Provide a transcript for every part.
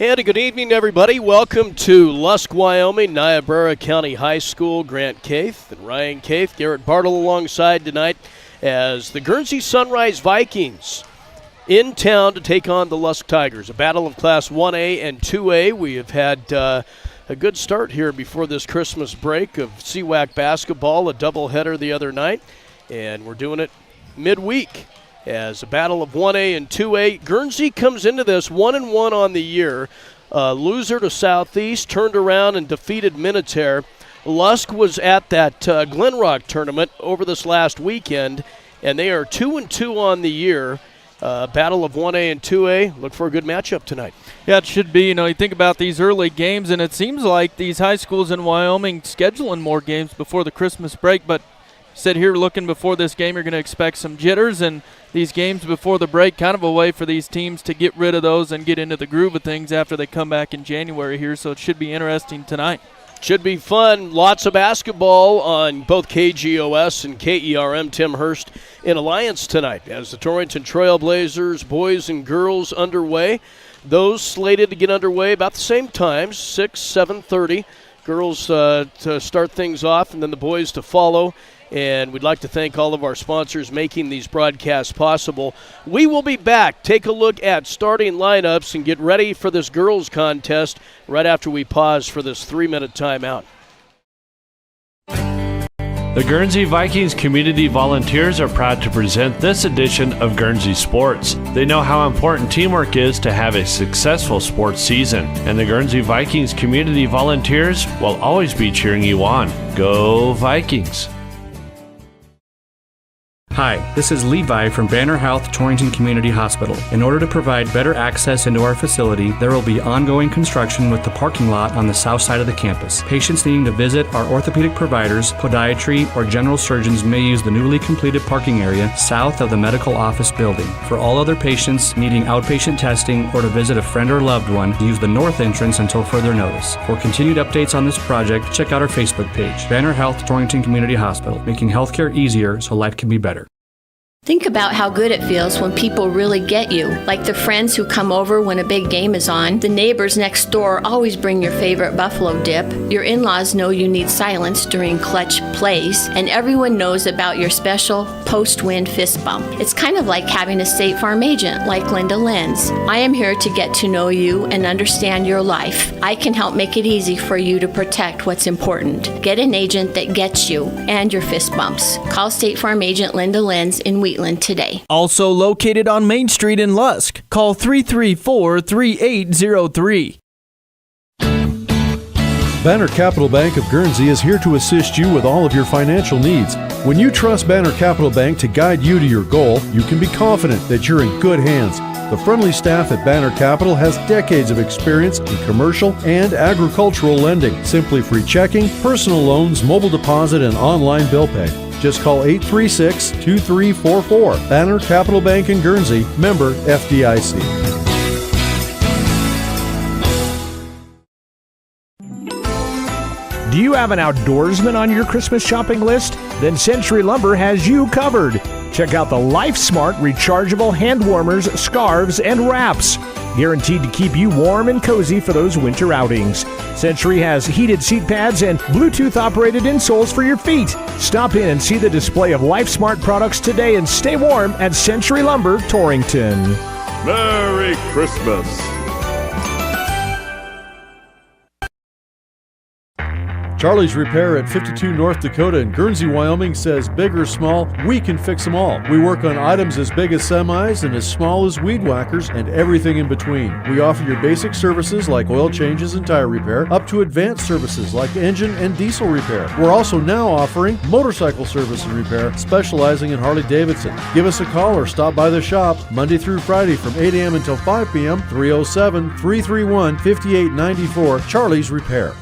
And a good evening, everybody. Welcome to Lusk, Wyoming, Niobrara County High School. Grant Kaith and Ryan Kaith, Garrett Bartle alongside tonight as the Guernsey-Sunrise Vikings in town to take on the Lusk Tigers. A battle of Class 1A and 2A. We have had a good start here before this Christmas break of CWAC basketball, a doubleheader the other night, and we're doing it midweek as a battle of 1A and 2A. Guernsey comes into this 1-1 on the year. Loser to Southeast, turned around and defeated Minutair. Lusk was at that Glen Rock tournament over this last weekend, and they are 2-2 on the year. Battle of 1A and 2A. Look for a good matchup tonight. Yeah, it should be. You think about these early games, and it seems like these high schools in Wyoming scheduling more games before the Christmas break, but sit here looking before this game, you're going to expect some jitters, and these games before the break, kind of a way for these teams to get rid of those and get into the groove of things after they come back in January here, so it should be interesting tonight. Should be fun. Lots of basketball on both KGOS and KERM. Tim Hurst in Alliance tonight as the Torrington Trailblazers boys and girls underway. Those slated to get underway about the same times, 6, 7:30. Girls to start things off, and then the boys to follow. And we'd like to thank all of our sponsors making these broadcasts possible. We will be back. Take a look at starting lineups and get ready for this girls contest right after we pause for this 3-minute timeout. The Guernsey Vikings Community Volunteers are proud to present this edition of Guernsey Sports. They know how important teamwork is to have a successful sports season, and the Guernsey Vikings Community Volunteers will always be cheering you on. Go Vikings! Hi, this is Levi from Banner Health Torrington Community Hospital. In order to provide better access into our facility, there will be ongoing construction with the parking lot on the south side of the campus. Patients needing to visit our orthopedic providers, podiatry, or general surgeons may use the newly completed parking area south of the medical office building. For all other patients needing outpatient testing or to visit a friend or loved one, use the north entrance until further notice. For continued updates on this project, check out our Facebook page, Banner Health Torrington Community Hospital, making healthcare easier so life can be better. Think about how good it feels when people really get you, like the friends who come over when a big game is on. The neighbors next door always bring your favorite buffalo dip. Your in-laws know you need silence during clutch plays, and everyone knows about your special post-win fist bump. It's kind of like having a State Farm agent like Linda Lenz. I am here to get to know you and understand your life. I can help make it easy for you to protect what's important. Get an agent that gets you and your fist bumps. Call State Farm agent Linda Lenz in Wheatland today. Also located on Main Street in Lusk. Call 334-3803. Banner Capital Bank of Guernsey is here to assist you with all of your financial needs. When you trust Banner Capital Bank to guide you to your goal, you can be confident that you're in good hands. The friendly staff at Banner Capital has decades of experience in commercial and agricultural lending, simply free checking, personal loans, mobile deposit, and online bill pay. Just call 836-2344. Banner Capital Bank in Guernsey, member FDIC. Do you have an outdoorsman on your Christmas shopping list? Then Century Lumber has you covered. Check out the LifeSmart rechargeable hand warmers, scarves, and wraps. Guaranteed to keep you warm and cozy for those winter outings. Century has heated seat pads and Bluetooth-operated insoles for your feet. Stop in and see the display of LifeSmart products today and stay warm at Century Lumber, Torrington. Merry Christmas! Charlie's Repair at 52 North Dakota in Guernsey, Wyoming says big or small, we can fix them all. We work on items as big as semis and as small as weed whackers and everything in between. We offer your basic services like oil changes and tire repair up to advanced services like engine and diesel repair. We're also now offering motorcycle service and repair, specializing in Harley-Davidson. Give us a call or stop by the shop Monday through Friday from 8 a.m. until 5 p.m. 307-331-5894. Charlie's Repair.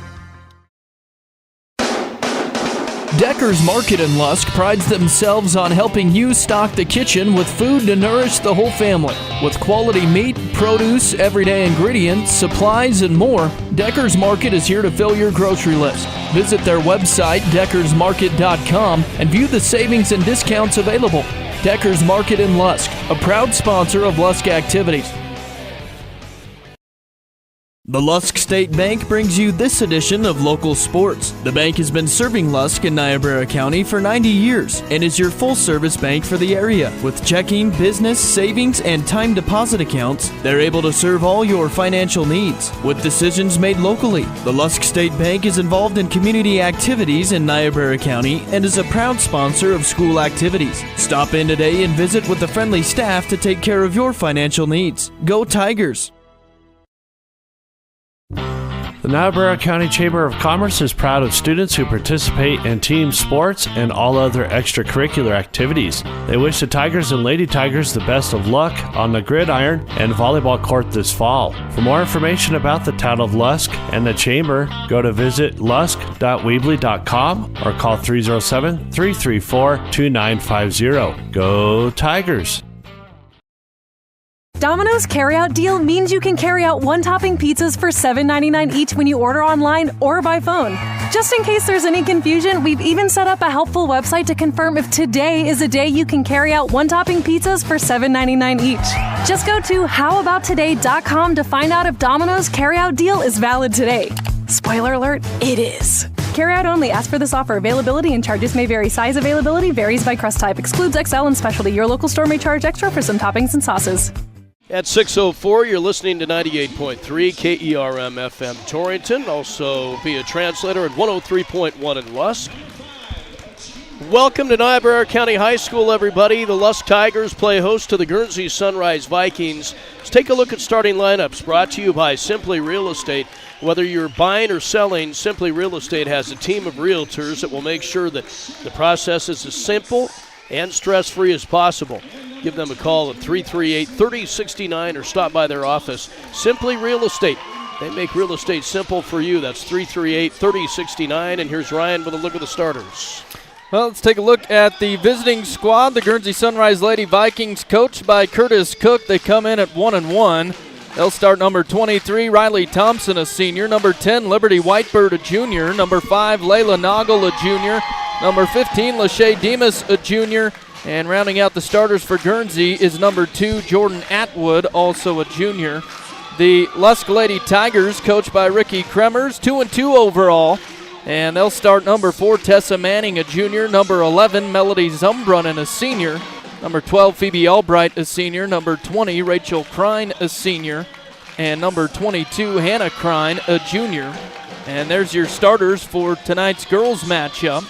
Decker's Market in Lusk prides themselves on helping you stock the kitchen with food to nourish the whole family. With quality meat, produce, everyday ingredients, supplies, and more, Decker's Market is here to fill your grocery list. Visit their website, deckersmarket.com, and view the savings and discounts available. Decker's Market in Lusk, a proud sponsor of Lusk activities. The Lusk State Bank brings you this edition of Local Sports. The bank has been serving Lusk in Niobrara County for 90 years and is your full-service bank for the area. With checking, business, savings, and time deposit accounts, they're able to serve all your financial needs. With decisions made locally, the Lusk State Bank is involved in community activities in Niobrara County and is a proud sponsor of school activities. Stop in today and visit with the friendly staff to take care of your financial needs. Go Tigers! The Niobrara County Chamber of Commerce is proud of students who participate in team sports and all other extracurricular activities. They wish the Tigers and Lady Tigers the best of luck on the gridiron and volleyball court this fall. For more information about the town of Lusk and the Chamber, go to visit lusk.weebly.com or call 307-334-2950. Go Tigers! Domino's carryout deal means you can carry out one-topping pizzas for $7.99 each when you order online or by phone. Just in case there's any confusion, we've even set up a helpful website to confirm if today is a day you can carry out one-topping pizzas for $7.99 each. Just go to howaboutoday.com to find out if Domino's carryout deal is valid today. Spoiler alert, it is. Carryout only. Ask for this offer. Availability and charges may vary. Size availability varies by crust type. Excludes XL and specialty. Your local store may charge extra for some toppings and sauces. At 6:04, you're listening to 98.3 KERM FM Torrington, also via translator at 103.1 in Lusk. Welcome to Niobrara County High School, everybody. The Lusk Tigers play host to the Guernsey-Sunrise Vikings. Let's take a look at starting lineups, brought to you by Simply Real Estate. Whether you're buying or selling, Simply Real Estate has a team of realtors that will make sure that the process is as simple and stress-free as possible. Give them a call at 338-3069 or stop by their office. Simply Real Estate. They make real estate simple for you. That's 338-3069. And here's Ryan with a look at the starters. Well, let's take a look at the visiting squad. The Guernsey-Sunrise Lady Vikings, coached by Curtis Cook. They come in at 1-1. They'll start number 23, Riley Thompson, a senior. Number 10, Liberty Whitebird, a junior. Number 5, Layla Noggle, a junior. Number 15, Lachey Demas, a junior. And rounding out the starters for Guernsey is number 2, Jordan Atwood, also a junior. The Lusk Lady Tigers, coached by Ricky Kremers, 2-2 overall. And they'll start number 4, Tessa Manning, a junior. Number 11, Melody Zumbrunnan, a senior. Number 12, Phoebe Albright, a senior. Number 20, Rachel Krine, a senior. And number 22, Hannah Krine, a junior. And there's your starters for tonight's girls matchup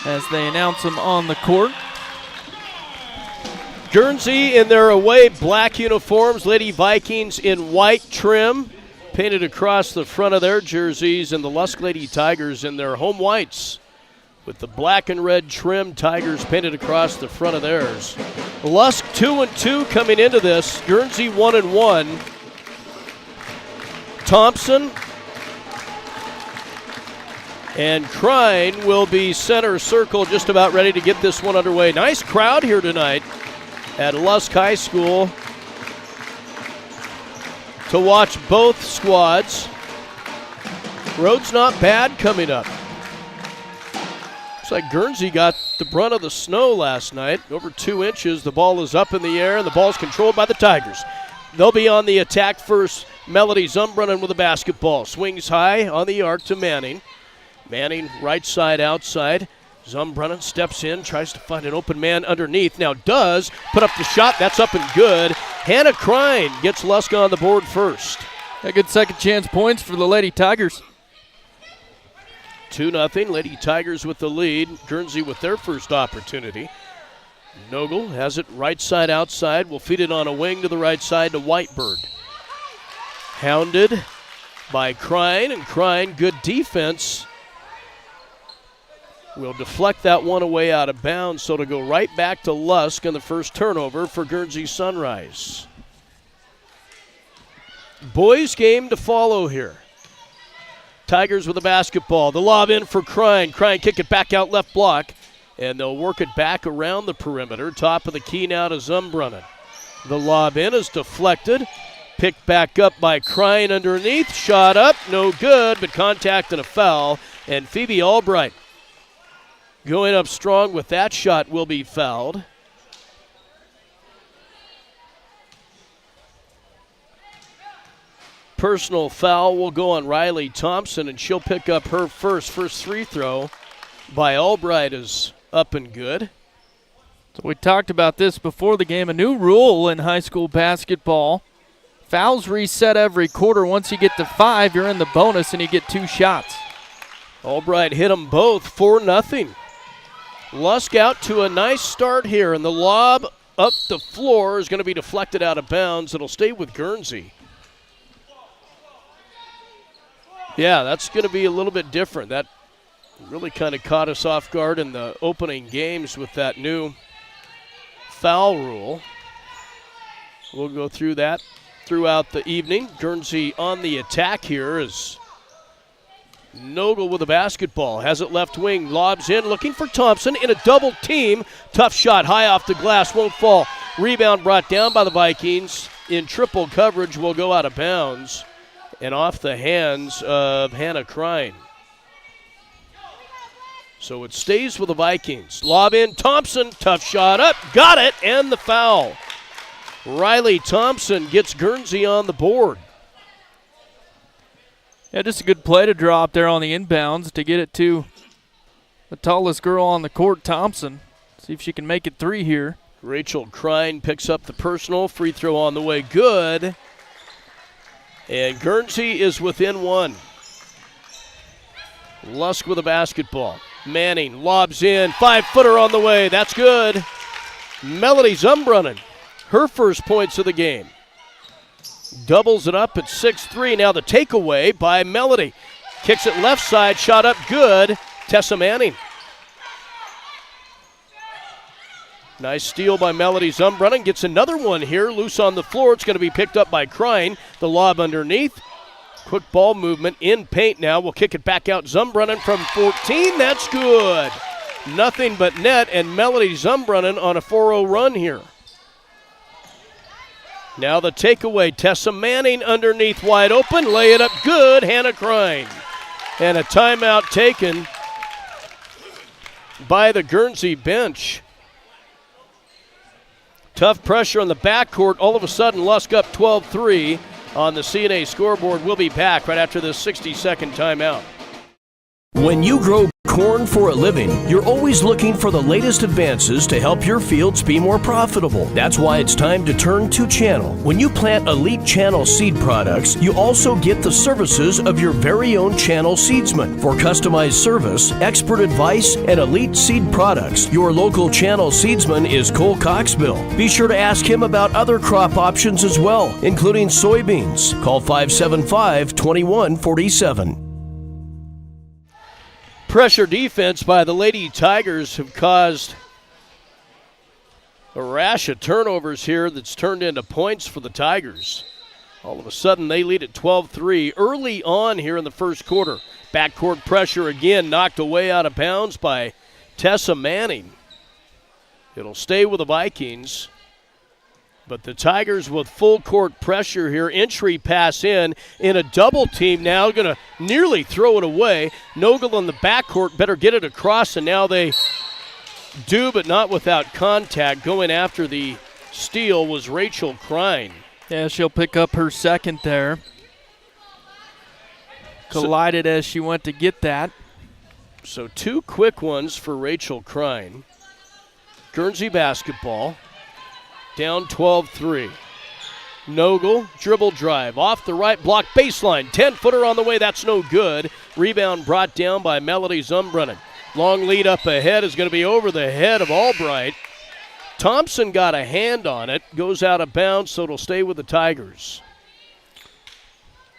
as they announce them on the court. Guernsey in their away black uniforms, Lady Vikings in white trim, painted across the front of their jerseys, and the Lusk Lady Tigers in their home whites with the black and red trim, Tigers painted across the front of theirs. Lusk 2-2 coming into this, Guernsey 1-1. Thompson and Krine will be center circle, just about ready to get this one underway. Nice crowd here tonight at Lusk High School to watch both squads. Road's not bad coming up. Looks like Guernsey got the brunt of the snow last night, over 2 inches. The ball is up in the air, and the ball's controlled by the Tigers. They'll be on the attack first. Melody Zumbrunnan with the basketball. Swings high on the arc to Manning. Manning right side outside. Zumbrunnan steps in, tries to find an open man underneath. Now does put up the shot. That's up and good. Hannah Krine gets Lusk on the board first. A good second chance points for the Lady Tigers. 2-0. Lady Tigers with the lead. Guernsey with their first opportunity. Nogel has it right side outside. Will feed it on a wing to the right side to Whitebird. Hounded by Krine, and Krine, good defense, will deflect that one away out of bounds, so to go right back to Lusk on the first turnover for Guernsey-Sunrise. Boys game to follow here. Tigers with the basketball. The lob in for Krine. Krine kick it back out left block, and they'll work it back around the perimeter. Top of the key now to Zumbrunnan. The lob in is deflected. Picked back up by Krine underneath. Shot up, no good, but contact and a foul. And Phoebe Albright going up strong with that shot will be fouled. personal foul will go on Riley Thompson, and she'll pick up her first free throw by Albright is up and good. So we talked about this before the game. A new rule in high school basketball. Fouls reset every quarter. Once you get to 5, you're in the bonus and you get 2 shots. Albright hit them both 4-0. Lusk out to a nice start here, and the lob up the floor is going to be deflected out of bounds. It'll stay with Guernsey. Yeah, that's going to be a little bit different. That really kind of caught us off guard in the opening games with that new foul rule. We'll go through that throughout the evening. Guernsey on the attack here is Nogel with the basketball. Has it left wing, lobs in, looking for Thompson in a double team. Tough shot, high off the glass, won't fall. Rebound brought down by the Vikings. In triple coverage will go out of bounds and off the hands of Hannah Krein. So it stays with the Vikings. Lob in, Thompson, tough shot up, got it, and the foul. Riley Thompson gets Guernsey on the board. Yeah, just a good play to draw up there on the inbounds to get it to the tallest girl on the court, Thompson. See if she can make it 3 here. Rachel Krein picks up the personal. Free throw on the way, good. And Guernsey is within 1. Lusk with a basketball. Manning lobs in, 5-footer on the way, that's good. Melody Zumbrunnan, her first points of the game. Doubles it up at 6-3. Now the takeaway by Melody. Kicks it left side, shot up good. Tessa Manning. Nice steal by Melody Zumbrunnan. Gets another one here, loose on the floor. It's going to be picked up by Krein. The lob underneath. Quick ball movement in paint now. We'll kick it back out. Zumbrunnan from 14. That's good. Nothing but net, and Melody Zumbrunnan on a 4-0 run here. Now the takeaway. Tessa Manning underneath, wide open. Lay it up good. Hannah Krein. And a timeout taken by the Guernsey bench. Tough pressure on the backcourt. All of a sudden, Lusk up 12-3 on the CNA scoreboard. We'll be back right after this 60-second timeout. When you grow corn for a living, you're always looking for the latest advances to help your fields be more profitable. That's why it's time to turn to Channel. When you plant Elite Channel seed products, you also get the services of your very own Channel seedsman. For customized service, expert advice, and elite seed products, your local Channel seedsman is Cole Coxbill. Be sure to ask him about other crop options as well, including soybeans. Call 575-2147. Pressure defense by the Lady Tigers have caused a rash of turnovers here that's turned into points for the Tigers. All of a sudden, they lead at 12-3 early on here in the first quarter. Backcourt pressure again, knocked away out of bounds by Tessa Manning. It'll stay with the Vikings. But the Tigers with full court pressure here. Entry pass in a double team now. Going to nearly throw it away. Nogel in the backcourt better get it across, and now they do, but not without contact. Going after the steal was Rachel Krein. Yeah, she'll pick up her second there. Collided as she went to get that. So 2 quick ones for Rachel Krein. Guernsey basketball. Down 12-3. Nogel, dribble drive, off the right block baseline. 10-footer on the way, that's no good. Rebound brought down by Melody Zumbrunnan. Long lead up ahead is going to be over the head of Albright. Thompson got a hand on it, goes out of bounds, so it'll stay with the Tigers.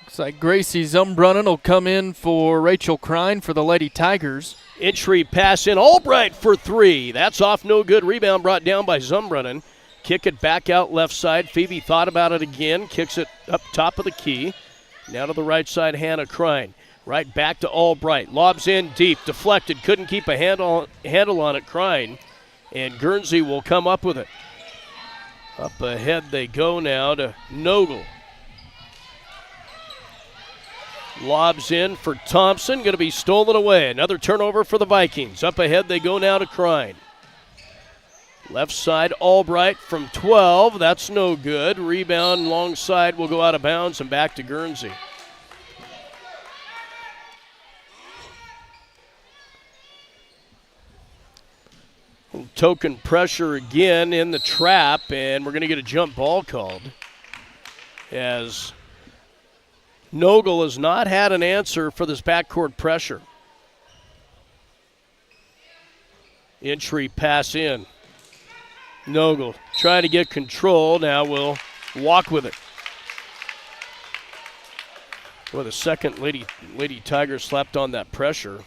Looks like Gracie Zumbrunnan will come in for Rachel Krein for the Lady Tigers. Entry pass in, Albright for 3. That's off, no good. Rebound brought down by Zumbrunnan. Kick it back out left side. Phoebe thought about it again. Kicks it up top of the key. Now to the right side, Hannah Krein. Right back to Albright. Lobs in deep. Deflected. Couldn't keep a handle on it, Krein. And Guernsey will come up with it. Up ahead they go now to Nogel. Lobs in for Thompson. Going to be stolen away. Another turnover for the Vikings. Up ahead they go now to Krein. Left side, Albright from 12. That's no good. Rebound long side will go out of bounds and back to Guernsey. Token pressure again in the trap, and we're going to get a jump ball called as Nogel has not had an answer for this backcourt pressure. Entry pass in. Nogel trying to get control. Now will walk with it. Boy, the second Lady Tigers slapped on that pressure.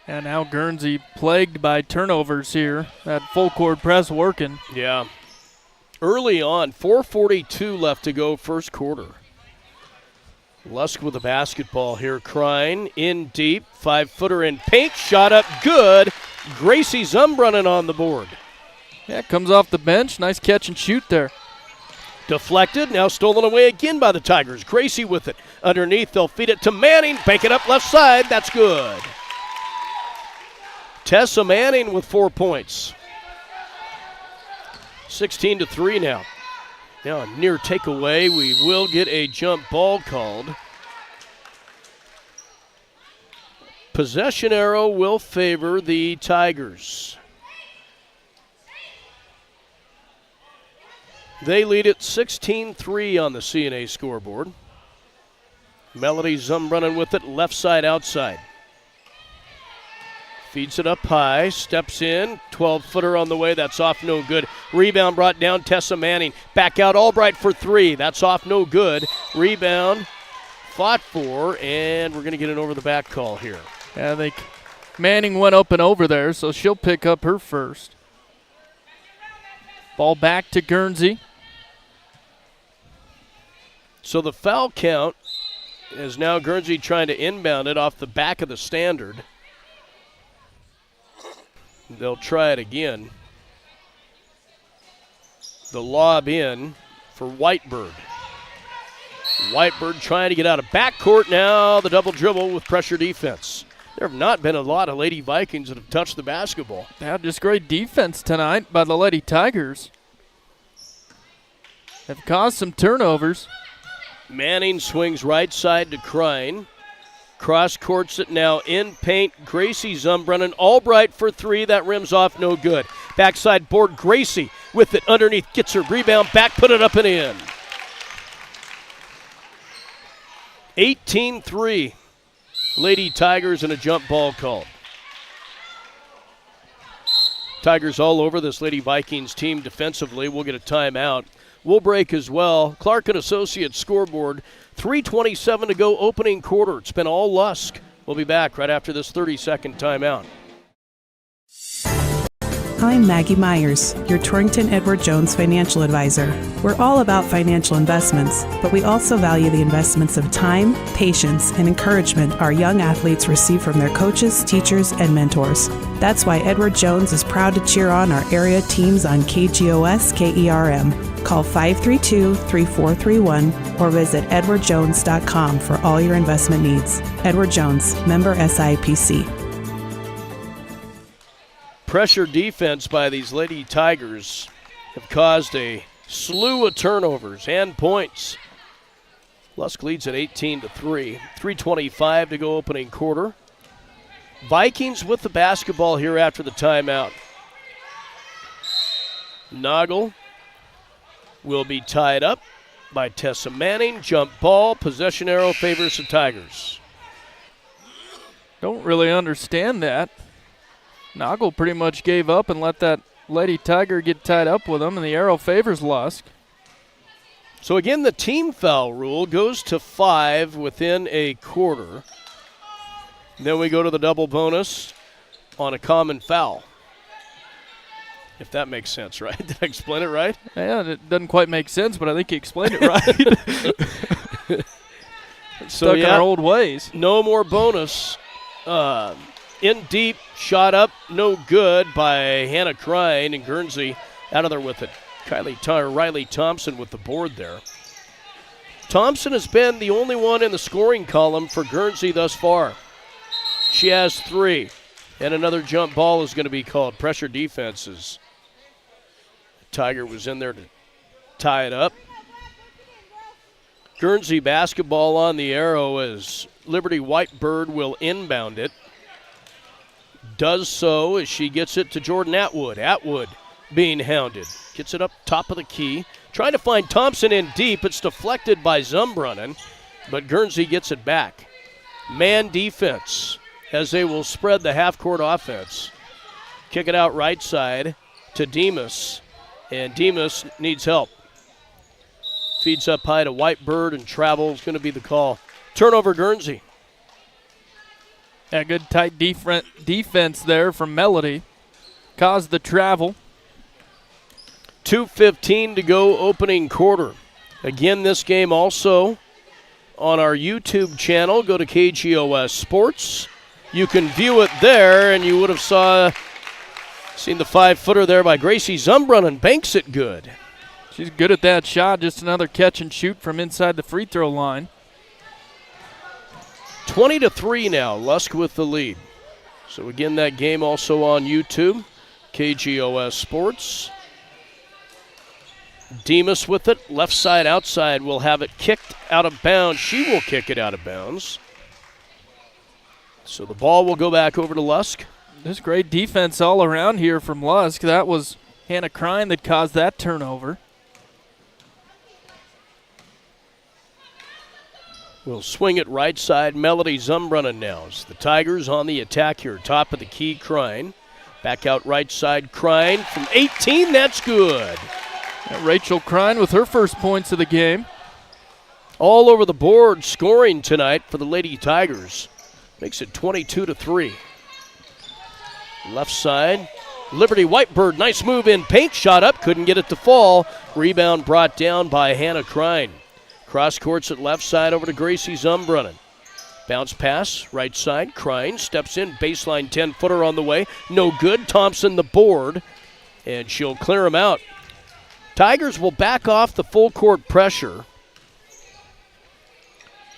And now Guernsey plagued by turnovers here. That full court press working. Yeah. Early on, 4:42 left to go first quarter. Lusk with the basketball here. Krein in deep. 5-footer in paint. Shot up good. Gracie Zumbrunning on the board. Yeah, comes off the bench. Nice catch and shoot there. Deflected. Now stolen away again by the Tigers. Gracie with it. Underneath, they'll feed it to Manning. Bank it up left side. That's good. Tessa Manning with 4 points. 16-3 now. Now a near takeaway. We will get a jump ball called. Possession arrow will favor the Tigers. They lead at 16-3 on the CNA scoreboard. Melody Zumbrunning with it, left side outside. Feeds it up high, steps in, 12-footer on the way, that's off no good. Rebound brought down, Tessa Manning. Back out, Albright for 3, that's off no good. Rebound, fought for, and we're going to get an over-the-back call here. Yeah, I think Manning went up and over there, so she'll pick up her first. Ball back to Guernsey. So the foul count is now Guernsey trying to inbound it off the back of the standard. They'll try it again. The lob in for Whitebird. Whitebird trying to get out of backcourt now. The double dribble with pressure defense. There have not been a lot of Lady Vikings that have touched the basketball. Yeah, just great defense tonight by the Lady Tigers. Have caused some turnovers. Manning swings right side to Krein. Cross courts it now in paint. Gracie Zumbrunning. Albright for 3. That rims off no good. Backside board. Gracie with it underneath. Gets her rebound back. Put it up and in. 18-3. Lady Tigers and a jump ball called. Tigers all over this Lady Vikings team defensively. We'll get a timeout. We'll break as well. Clark and Associates scoreboard. 3:27 to go opening quarter. It's been all Lusk. We'll be back right after this 30-second timeout. I'm Maggie Myers, your Torrington Edward Jones financial advisor. We're all about financial investments, but we also value the investments of time, patience, and encouragement our young athletes receive from their coaches, teachers, and mentors. That's why Edward Jones is proud to cheer on our area teams on KGOS KERM. Call 532-3431 or visit edwardjones.com for all your investment needs. Edward Jones, member SIPC. Pressure defense by these Lady Tigers have caused a slew of turnovers and points. Lusk leads at 18-3. 3:25 to go opening quarter. Vikings with the basketball here after the timeout. Noggle will be tied up by Tessa Manning. Jump ball. Possession arrow favors the Tigers. Don't really understand that. Noggle pretty much gave up and let that Lady Tiger get tied up with him, and the arrow favors Lusk. So again, the team foul rule goes to 5 within a quarter. Then we go to the double bonus on a common foul. If that makes sense, right? Did I explain it right? Yeah, it doesn't quite make sense, but I think you explained it right. Stuck in our old ways. No more bonus. In deep, shot up, no good by Hannah Krein, and Guernsey out of there with it. Riley Thompson with the board there. Thompson has been the only one in the scoring column for Guernsey thus far. She has 3. And another jump ball is going to be called. Pressure defenses. Tiger was in there to tie it up. Guernsey basketball on the arrow as Liberty Whitebird will inbound it. Does so as she gets it to Jordan Atwood. Atwood being hounded. Gets it up top of the key. Trying to find Thompson in deep. It's deflected by Zumbrunnan, but Guernsey gets it back. Man defense as they will spread the half-court offense. Kick it out right side to Demas, and Demas needs help. Feeds up high to Whitebird, and travel is going to be the call. Turnover, Guernsey. A good tight defense there from Melody. Caused the travel. 2:15 to go, opening quarter. Again, this game also on our YouTube channel. Go to KGOS Sports. You can view it there, and you would have seen the 5-footer there by Gracie Zumbrunnan. Banks it good. She's good at that shot. Just another catch and shoot from inside the free throw line. 20-3 now, Lusk with the lead. So again, that game also on YouTube, KGOS Sports. Demas with it, left side outside, will have it kicked out of bounds. She will kick it out of bounds. So the ball will go back over to Lusk. There's great defense all around here from Lusk. That was Hannah Crine that caused that turnover. We'll swing it right side. Melody Zumbrunnan now. As the Tigers on the attack here. Top of the key, Crine. Back out right side, Crine from 18. That's good. Rachel Crine with her first points of the game. All over the board scoring tonight for the Lady Tigers. Makes it 22-3. Left side, Liberty Whitebird. Nice move in paint. Shot up. Couldn't get it to fall. Rebound brought down by Hannah Crine. Cross courts at left side over to Gracie Zumbrunnan. Bounce pass, right side. Crine steps in. Baseline 10-footer on the way. No good. Thompson the board. And she'll clear him out. Tigers will back off the full court pressure.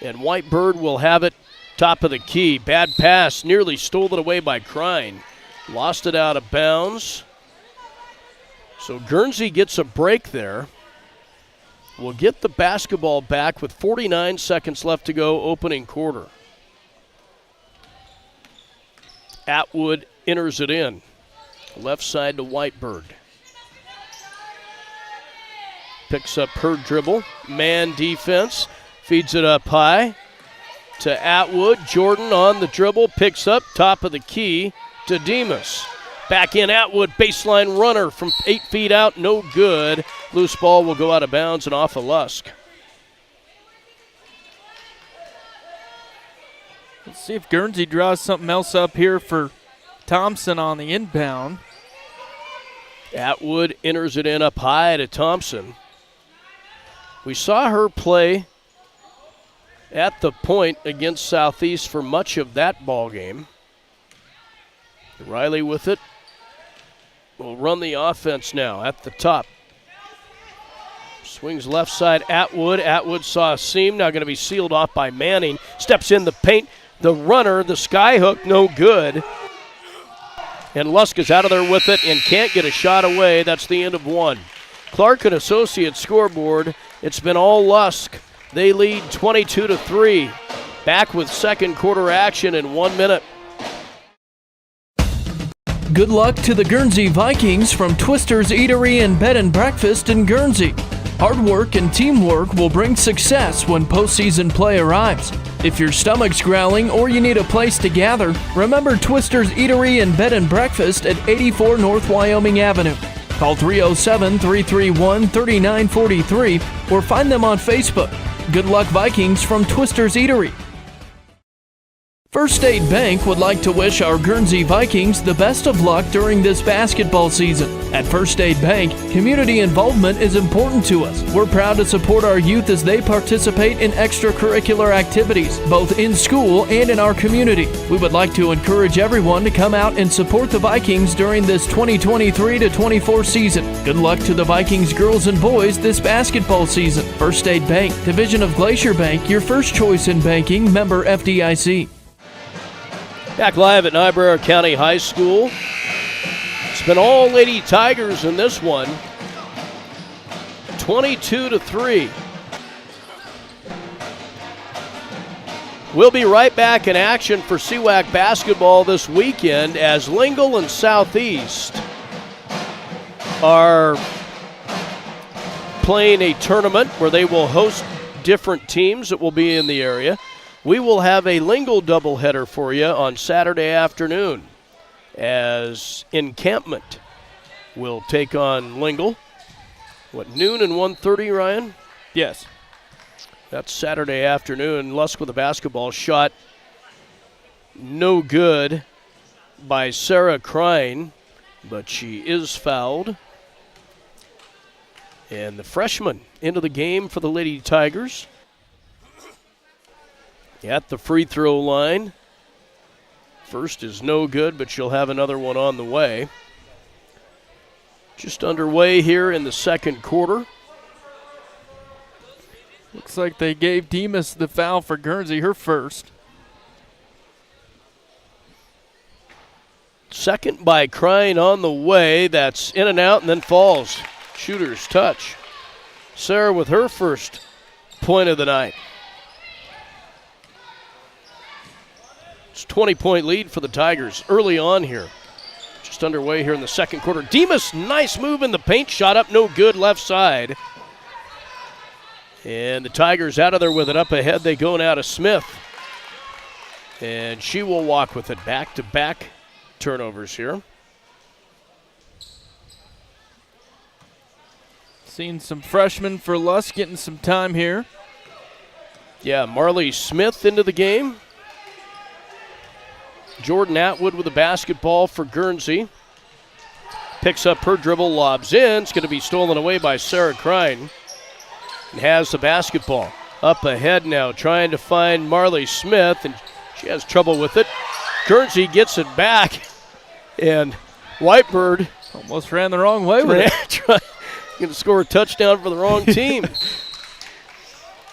And Whitebird will have it top of the key. Bad pass. Nearly stole it away by Crine. Lost it out of bounds. So Guernsey gets a break there. We'll get the basketball back with 49 seconds left to go, opening quarter. Atwood enters it in. Left side to Whitebird. Picks up her dribble. Man defense. Feeds it up high to Atwood. Jordan on the dribble. Picks up top of the key to Demas. Back in Atwood, baseline runner from 8 feet out, no good. Loose ball will go out of bounds and off of Lusk. Let's see if Guernsey draws something else up here for Thompson on the inbound. Atwood enters it in up high to Thompson. We saw her play at the point against Southeast for much of that ball game. Riley with it. Will run the offense now at the top. Swings left side, Atwood. Atwood saw a seam, now going to be sealed off by Manning. Steps in the paint. The runner, the skyhook, no good. And Lusk is out of there with it and can't get a shot away. That's the end of one. Clark and Associates scoreboard. It's been all Lusk. They lead 22-3. Back with second quarter action in 1 minute. Good luck to the Guernsey Vikings from Twister's Eatery and Bed and Breakfast in Guernsey. Hard work and teamwork will bring success when postseason play arrives. If your stomach's growling or you need a place to gather, remember Twister's Eatery and Bed and Breakfast at 84 North Wyoming Avenue. Call 307-331-3943 or find them on Facebook. Good luck, Vikings, from Twister's Eatery. First State Bank would like to wish our Guernsey Vikings the best of luck during this basketball season. At First State Bank, community involvement is important to us. We're proud to support our youth as they participate in extracurricular activities, both in school and in our community. We would like to encourage everyone to come out and support the Vikings during this 2023-24 season. Good luck to the Vikings girls and boys this basketball season. First State Bank, division of Glacier Bank, your first choice in banking, member FDIC. Back live at Niobrara County High School. It's been all Lady Tigers in this one. 22-3. We'll be right back in action for CWAC basketball this weekend as Lingle and Southeast are playing a tournament where they will host different teams that will be in the area. We will have a Lingle doubleheader for you on Saturday afternoon as Encampment will take on Lingle. Noon and 1:30, Ryan? Yes. That's Saturday afternoon. Lusk with a basketball shot. No good by Sarah Crine, but she is fouled. And the freshman into the game for the Lady Tigers. At the free throw line. First is no good, but she'll have another one on the way. Just underway here in the second quarter. Looks like they gave Demas the foul for Guernsey, her first. Second by Crine on the way. That's in and out and then falls. Shooter's touch. Sarah with her first point of the night. It's a 20-point lead for the Tigers early on here. Just underway here in the second quarter. Demas, nice move in the paint. Shot up, no good, left side. And the Tigers out of there with it. Up ahead they go now to Smith. And she will walk with it. Back-to-back turnovers here. Seen some freshmen for Lusk getting some time here. Yeah, Marley Smith into the game. Jordan Atwood with the basketball for Guernsey. Picks up her dribble, lobs in. It's going to be stolen away by Sarah Crine. And has the basketball. Up ahead now, trying to find Marley Smith, and she has trouble with it. Guernsey gets it back, and Whitebird almost ran the wrong way with it. Going to score a touchdown for the wrong team.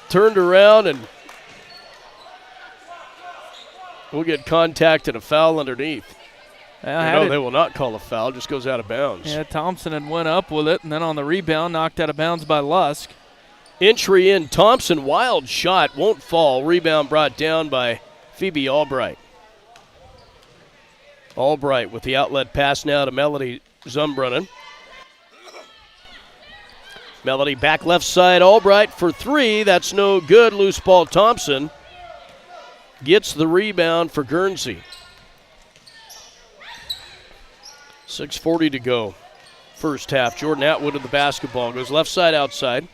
Turned around, and we'll get contact and a foul underneath. No, they will not call a foul, just goes out of bounds. Yeah, Thompson had went up with it, and then on the rebound, knocked out of bounds by Lusk. Entry in, Thompson, wild shot, won't fall. Rebound brought down by Phoebe Albright. Albright with the outlet pass now to Melody Zumbrunnan. Melody back left side, Albright for three. That's no good. Loose ball, Thompson gets the rebound for Guernsey. 6:40 to go. First half. Jordan Atwood with the basketball. Goes left side outside.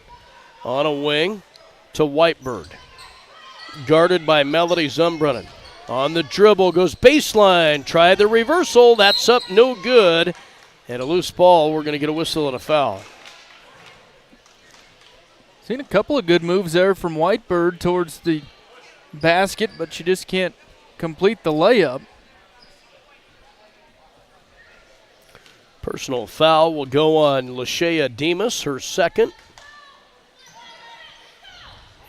On a wing to Whitebird. Guarded by Melody Zumbrunnan. On the dribble, goes baseline. Try the reversal. That's up, no good. And a loose ball. We're going to get a whistle and a foul. Seen a couple of good moves there from Whitebird towards the basket, but she just can't complete the layup. Personal foul will go on Lashea Demas, her second.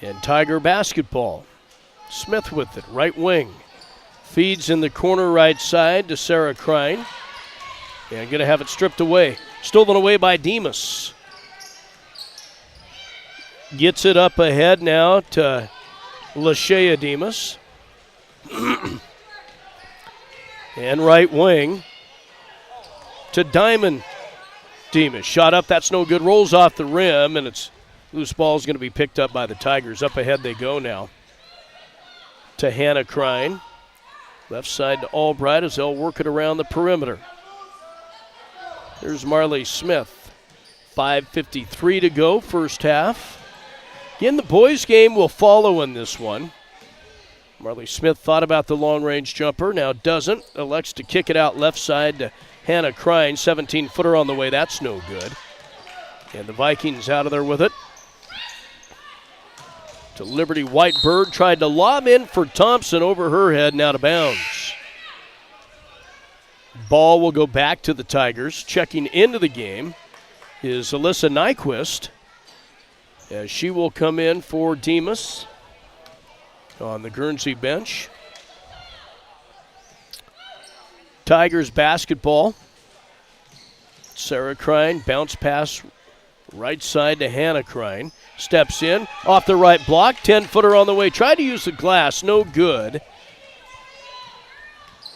And Tiger basketball. Smith with it, right wing. Feeds in the corner right side to Sarah Crine. And going to have it stripped away. Stolen away by Demas. Gets it up ahead now to Lashea Demas. And right wing to Diamond Demas. Shot up, that's no good. Rolls off the rim, and it's loose ball is going to be picked up by the Tigers. Up ahead they go now to Hannah Crine. Left side to Albright as they'll work it around the perimeter. There's Marley Smith. 5:53 to go, first half. Again, the boys' game will follow in this one. Marley Smith thought about the long-range jumper, now doesn't. Elects to kick it out left side to Hannah Crine. 17-footer on the way, that's no good. And the Vikings out of there with it. To Liberty Whitebird, tried to lob in for Thompson over her head and out of bounds. Ball will go back to the Tigers. Checking into the game is Alyssa Nyquist, as she will come in for Demas on the Guernsey bench. Tigers basketball. Sarah Krein, bounce pass right side to Hannah Krein. Steps in, off the right block, 10-footer on the way. Tried to use the glass, no good.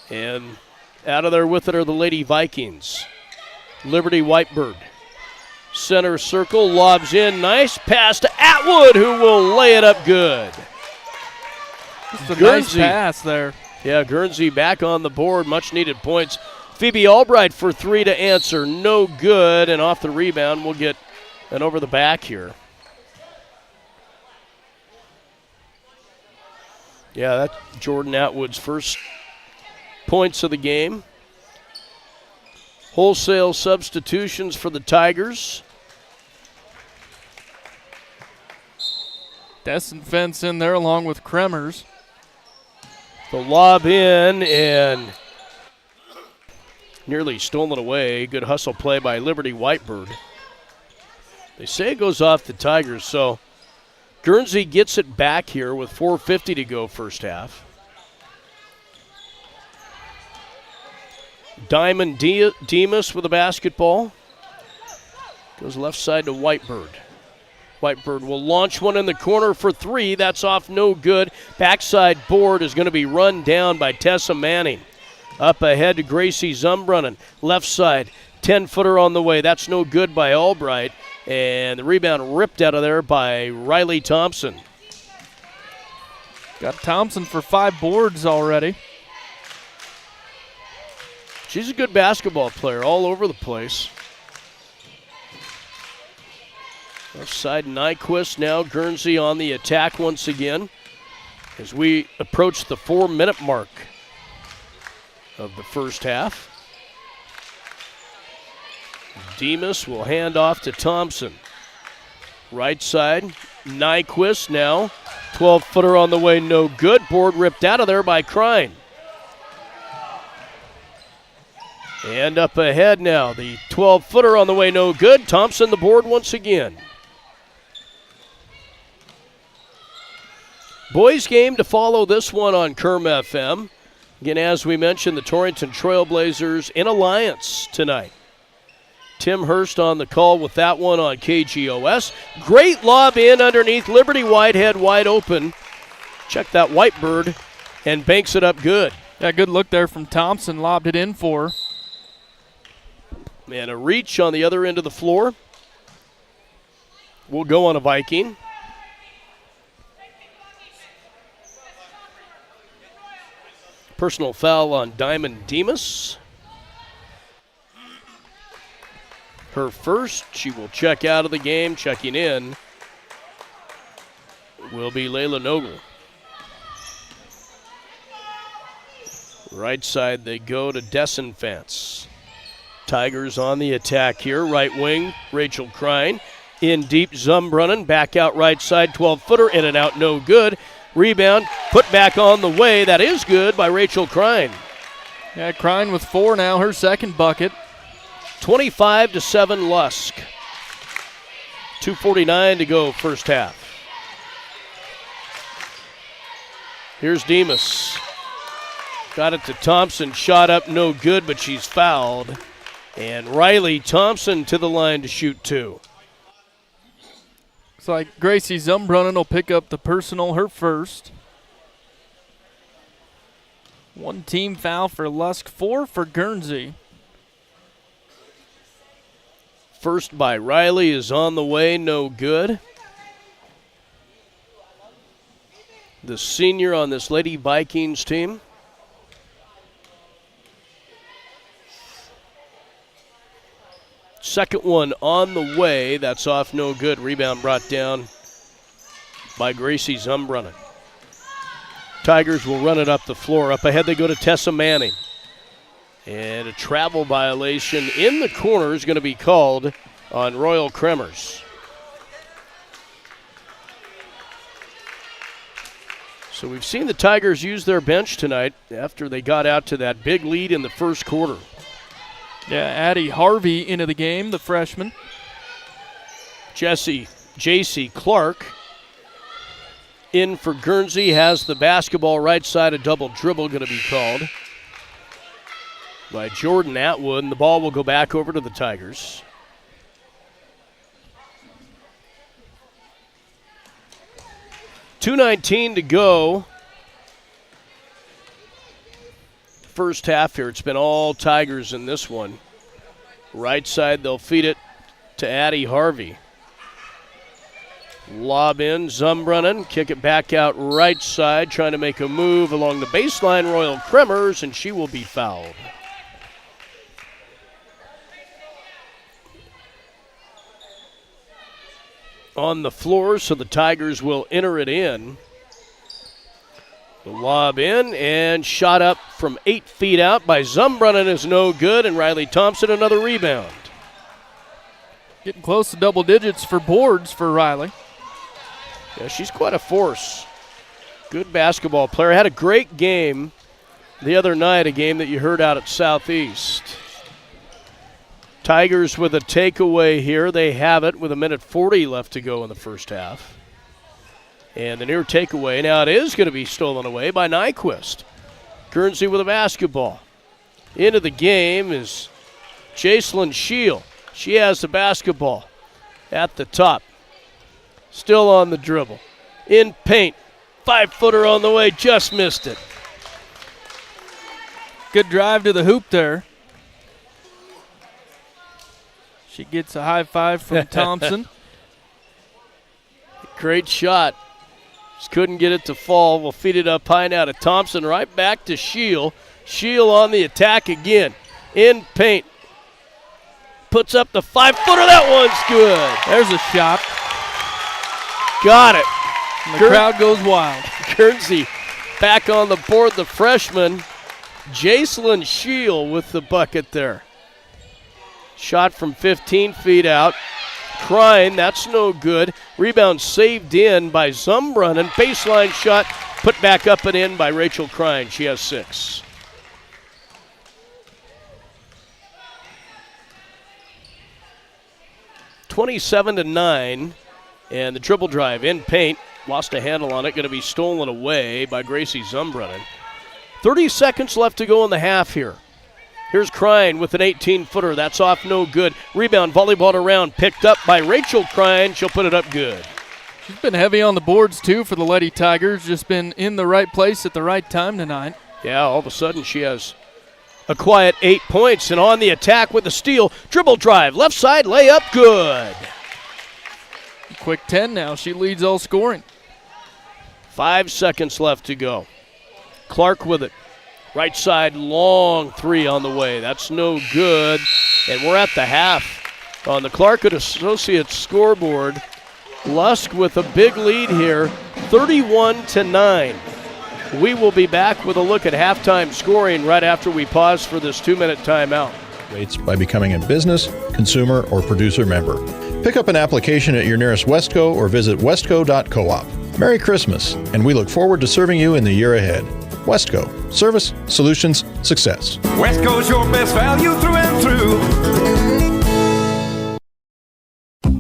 And out of there with it are the Lady Vikings. Liberty Whitebird. Center circle, lobs in, nice pass to Atwood, who will lay it up good. Just a nice pass there. Yeah, Guernsey back on the board, much needed points. Phoebe Albright for 3 to answer, no good, and off the rebound we'll get an over the back here. Yeah, that's Jordan Atwood's first points of the game. Wholesale substitutions for the Tigers. Desenfence in there along with Kremers. The lob in and nearly stolen away. Good hustle play by Liberty Whitebird. They say it goes off the Tigers, so Guernsey gets it back here with 4:50 to go first half. Diamond Demas with the basketball. Goes left side to Whitebird. Whitebird will launch one in the corner for 3. That's off, no good. Backside board is going to be run down by Tessa Manning. Up ahead to Gracie Zumbrunnan. Left side, 10-footer on the way. That's no good by Albright. And the rebound ripped out of there by Riley Thompson. Got Thompson for 5 boards already. She's a good basketball player all over the place. Left side, Nyquist now. Guernsey on the attack once again as we approach the 4-minute mark of the first half. Demas will hand off to Thompson. Right side, Nyquist now. 12-footer on the way, no good. Board ripped out of there by Krein. And up ahead now, the 12-footer on the way, no good. Thompson the board once again. Boys game to follow this one on Kerm FM. Again, as we mentioned, the Torrington Trailblazers in alliance tonight. Tim Hurst on the call with that one on KGOS. Great lob in underneath. Liberty Whitehead wide open. Check that Whitebird and banks it up good. Yeah, good look there from Thompson. Lobbed it in for her. And a reach on the other end of the floor. Will go on a Viking. Personal foul on Diamond Demas. Her first. She will check out of the game. Checking in will be Layla Noble. Right side they go to Desenfance. Tigers on the attack here. Right wing, Rachel Krein. In deep, Zumbrunnan. Back out right side, 12-footer. In and out, no good. Rebound, put back on the way. That is good by Rachel Krein. Yeah, Krein with 4 now, her second bucket. 25-7 Lusk. 2:49 to go first half. Here's Demas. Got it to Thompson. Shot up, no good, but she's fouled. And Riley Thompson to the line to shoot 2. Looks like Gracie Zumbrunnan will pick up the personal, her first. 1 team foul for Lusk, 4 for Guernsey. First by Riley is on the way, no good. The senior on this Lady Vikings team. Second one on the way. That's off, no good. Rebound brought down by Gracie Zumbrunnan. Tigers will run it up the floor. Up ahead they go to Tessa Manning. And a travel violation in the corner is going to be called on Royal Kremers. So we've seen the Tigers use their bench tonight after they got out to that big lead in the first quarter. Yeah, Addie Harvey into the game, the freshman. J.C. Clark in for Guernsey, has the basketball right side, a double dribble going to be called. by Jordan Atwood, and the ball will go back over to the Tigers. .219 to go. First half here. It's been all Tigers in this one. Right side, they'll feed it to Addie Harvey. Lob in, Zumbrunnan, kick it back out right side, trying to make a move along the baseline, Royal Kremers, and she will be fouled. On the floor, so the Tigers will enter it in. The lob in and shot up from 8 feet out by Zumbrunnan is no good, and Riley Thompson another rebound. Getting close to double digits for boards for Riley. Yeah, she's quite a force. Good basketball player. Had a great game the other night, a game that you heard out at Southeast. Tigers with a takeaway here. They have it with 1:40 left to go in the first half. And the near takeaway, now it is going to be stolen away by Nyquist. Guernsey with a basketball. Into the game is Jacelyn Shield. She has the basketball at the top. Still on the dribble. In paint. 5-footer on the way, just missed it. Good drive to the hoop there. She gets a high five from Thompson. Great shot. Just couldn't get it to fall. We'll feed it up high now to Thompson. Right back to Shield. Shield on the attack again. In paint. Puts up the 5-footer. That one's good. There's a shot. Got it. And the crowd goes wild. Guernsey back on the board. The freshman, Jacelyn Shield with the bucket there. Shot from 15 feet out. Crine, that's no good. Rebound saved in by Zumbrunnan. Baseline shot put back up and in by Rachel Crine. She has 6. (27-9), and the dribble drive in paint. Lost a handle on it. Going to be stolen away by Gracie Zumbrunnan. 30 seconds left to go in the half here. Here's Crine with an 18-footer. That's off no good. Rebound, volleyball around, picked up by Rachel Crine. She'll put it up good. She's been heavy on the boards, too, for the Lady Tigers. Just been in the right place at the right time tonight. Yeah, all of a sudden she has a quiet 8 points. And on the attack with the steal, dribble drive, left side, layup, good. Quick 10 now. She leads all scoring. 5 seconds left to go. Clark with it. Right side, long 3 on the way. That's no good. And we're at the half. On the Clark Associates scoreboard, Lusk with a big lead here, 31-9. We will be back with a look at halftime scoring right after we pause for this 2-minute timeout. Rates by becoming a business, consumer, or producer member. Pick up an application at your nearest Westco or visit westco.coop. Merry Christmas, and we look forward to serving you in the year ahead. Westco. Service, solutions, success. Westco's your best value through and through.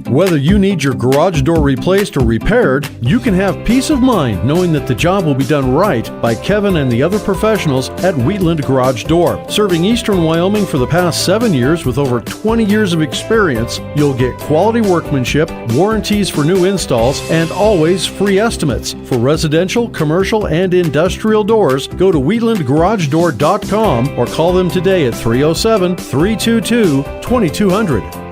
Whether you need your garage door replaced or repaired, you can have peace of mind knowing that the job will be done right by Kevin and the other professionals at Wheatland Garage Door. Serving Eastern Wyoming for the past 7 years with over 20 years of experience, you'll get quality workmanship, warranties for new installs, and always free estimates. For residential, commercial, and industrial doors, go to wheatlandgaragedoor.com or call them today at 307-322-2200.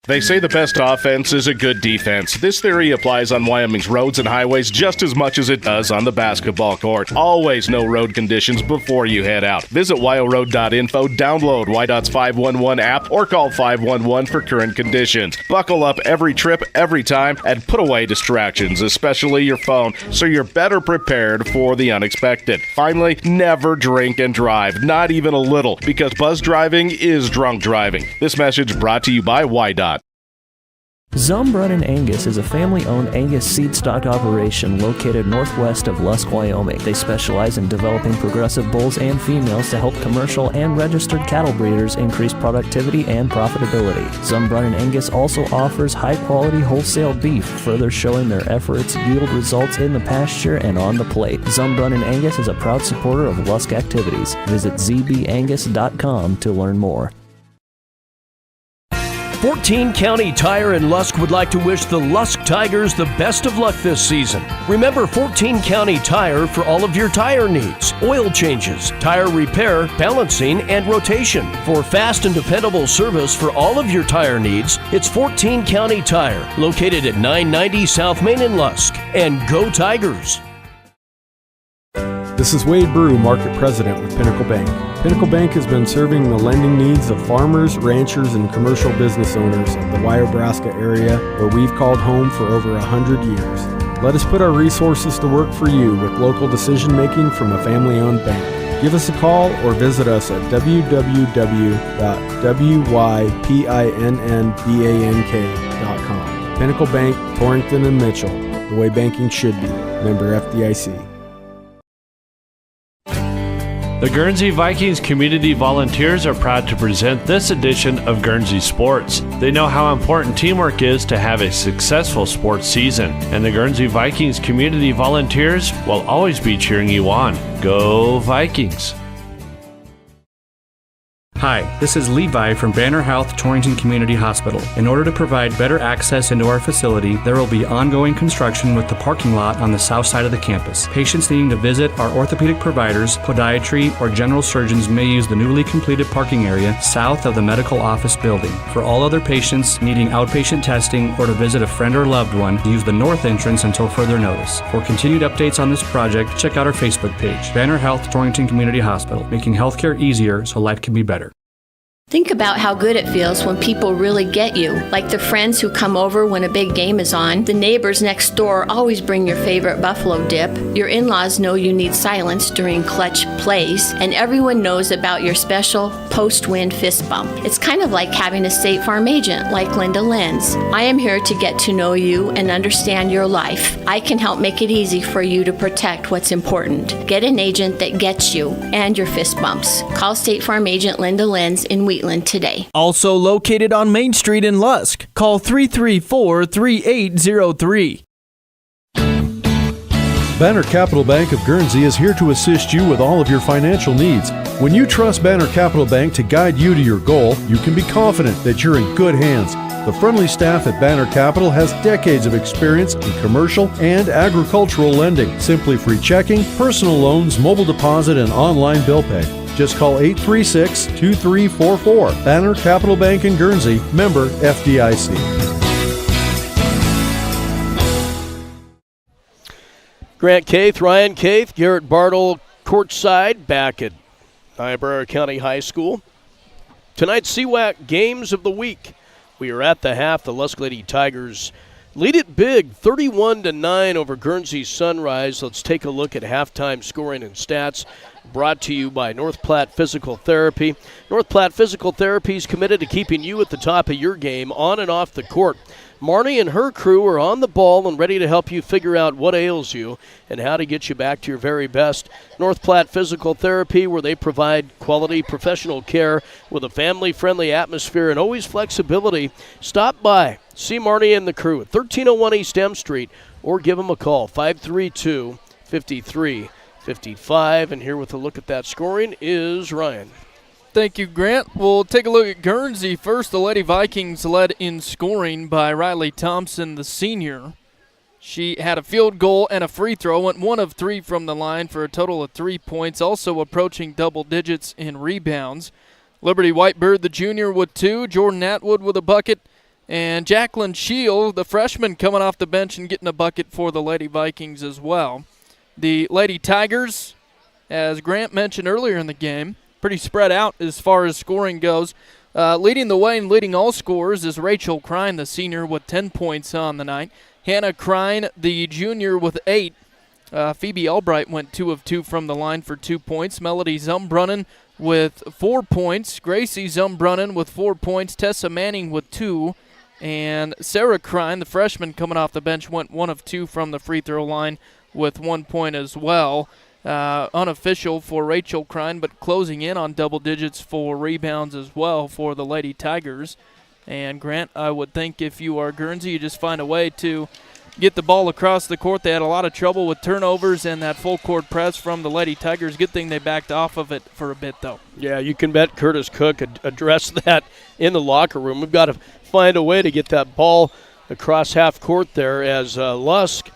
They say the best offense is a good defense. This theory applies on Wyoming's roads and highways just as much as it does on the basketball court. Always know road conditions before you head out. Visit wyoroad.info, download WYDOT's 511 app, or call 511 for current conditions. Buckle up every trip, every time, and put away distractions, especially your phone, so you're better prepared for the unexpected. Finally, never drink and drive, not even a little, because buzz driving is drunk driving. This message brought to you by WYDOT. Zumbrunn & Angus is a family-owned Angus seed stock operation located northwest of Lusk, Wyoming. They specialize in developing progressive bulls and females to help commercial and registered cattle breeders increase productivity and profitability. Zumbrunn & Angus also offers high-quality wholesale beef, further showing their efforts yield results in the pasture and on the plate. Zumbrunn & Angus is a proud supporter of Lusk activities. Visit zbangus.com to learn more. 14 County Tire in Lusk would like to wish the Lusk Tigers the best of luck this season. Remember 14 County Tire for all of your tire needs, oil changes, tire repair, balancing, and rotation. For fast and dependable service for all of your tire needs, it's 14 County Tire, located at 990 South Main in Lusk. And go Tigers! This is Wade Brew, Market President with Pinnacle Bank. Pinnacle Bank has been serving the lending needs of farmers, ranchers, and commercial business owners of the Wyobraska area, where we've called home for over 100 years. Let us put our resources to work for you with local decision-making from a family-owned bank. Give us a call or visit us at www.wypinnbank.com. Pinnacle Bank, Torrington and Mitchell, the way banking should be. Member FDIC. The Guernsey Vikings community volunteers are proud to present this edition of Guernsey Sports. They know how important teamwork is to have a successful sports season, and the Guernsey Vikings community volunteers will always be cheering you on. Go Vikings! Hi, this is Levi from Banner Health Torrington Community Hospital. In order to provide better access into our facility, there will be ongoing construction with the parking lot on the south side of the campus. Patients needing to visit our orthopedic providers, podiatry, or general surgeons may use the newly completed parking area south of the medical office building. For all other patients needing outpatient testing or to visit a friend or loved one, use the north entrance until further notice. For continued updates on this project, check out our Facebook page, Banner Health Torrington Community Hospital, making healthcare easier so life can be better. Think about how good it feels when people really get you, like the friends who come over when a big game is on. The neighbors next door always bring your favorite buffalo dip. Your in-laws know you need silence during clutch plays, and everyone knows about your special post-win fist bump. It's kind of like having a State Farm agent like Linda Lenz. I am here to get to know you and understand your life. I can help make it easy for you to protect what's important. Get an agent that gets you and your fist bumps. Call State Farm agent Linda Lenz in Wheatland today. Also located on Main Street in Lusk. Call 334-3803. Banner Capital Bank of Guernsey is here to assist you with all of your financial needs. When you trust Banner Capital Bank to guide you to your goal, you can be confident that you're in good hands. The friendly staff at Banner Capital has decades of experience in commercial and agricultural lending, simply free checking, personal loans, mobile deposit, and online bill pay. Just call 836-2344. Banner Capital Bank in Guernsey, member FDIC. Grant Caith, Ryan Caith, Garrett Bartle courtside back at Niobrara County High School. Tonight's CWAC Games of the Week. We are at the half. The Lusk Lady Tigers lead it big, 31-9 over Guernsey-Sunrise. Let's take a look at halftime scoring and stats. Brought to you by North Platte Physical Therapy. North Platte Physical Therapy is committed to keeping you at the top of your game on and off the court. Marnie and her crew are on the ball and ready to help you figure out what ails you and how to get you back to your very best. North Platte Physical Therapy, where they provide quality professional care with a family-friendly atmosphere and always flexibility. Stop by. See Marnie and the crew at 1301 East M Street or give them a call, 532-5355. And here with a look at that scoring is Ryan. Thank you, Grant. We'll take a look at Guernsey first. The Lady Vikings led in scoring by Riley Thompson, the senior. She had a field goal and a free throw, went 1 of 3 from the line for a total of 3 points, also approaching double digits in rebounds. Liberty Whitebird, the junior, with 2, Jordan Atwood with a bucket, and Jacqueline Shield, the freshman, coming off the bench and getting a bucket for the Lady Vikings as well. The Lady Tigers, as Grant mentioned earlier in the game, pretty spread out as far as scoring goes. Leading the way and leading all scorers is Rachel Crine, the senior, with 10 points on the night. Hannah Crine, the junior, with 8. Phoebe Albright went 2 of 2 from the line for 2 points. Melody Zumbrunnen with 4 points. Gracie Zumbrunnen with 4 points. Tessa Manning with 2. And Sarah Krein, the freshman coming off the bench, went 1 of 2 from the free throw line with 1 point as well. Unofficial for Rachel Krein, but closing in on double digits for rebounds as well for the Lady Tigers. And Grant, I would think if you are Guernsey, you just find a way to get the ball across the court. They had a lot of trouble with turnovers and that full court press from the Lady Tigers. Good thing they backed off of it for a bit, though. Yeah, you can bet Curtis Cook addressed that in the locker room. We've got to find a way to get that ball across half court there as Lusk.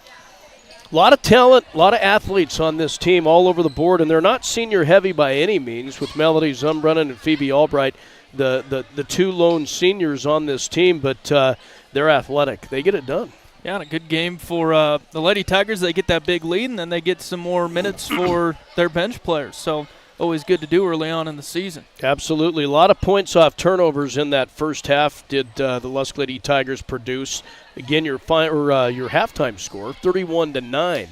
A lot of talent, a lot of athletes on this team all over the board, and they're not senior heavy by any means with Melody Zumbrunnan and Phoebe Albright, the 2 lone seniors on this team, but they're athletic. They get it done. Yeah, and a good game for the Lady Tigers. They get that big lead, and then they get some more minutes for their bench players. So always good to do early on in the season. Absolutely. A lot of points off turnovers in that first half did the Lusk Lady Tigers produce. Again, your halftime score, 31-9.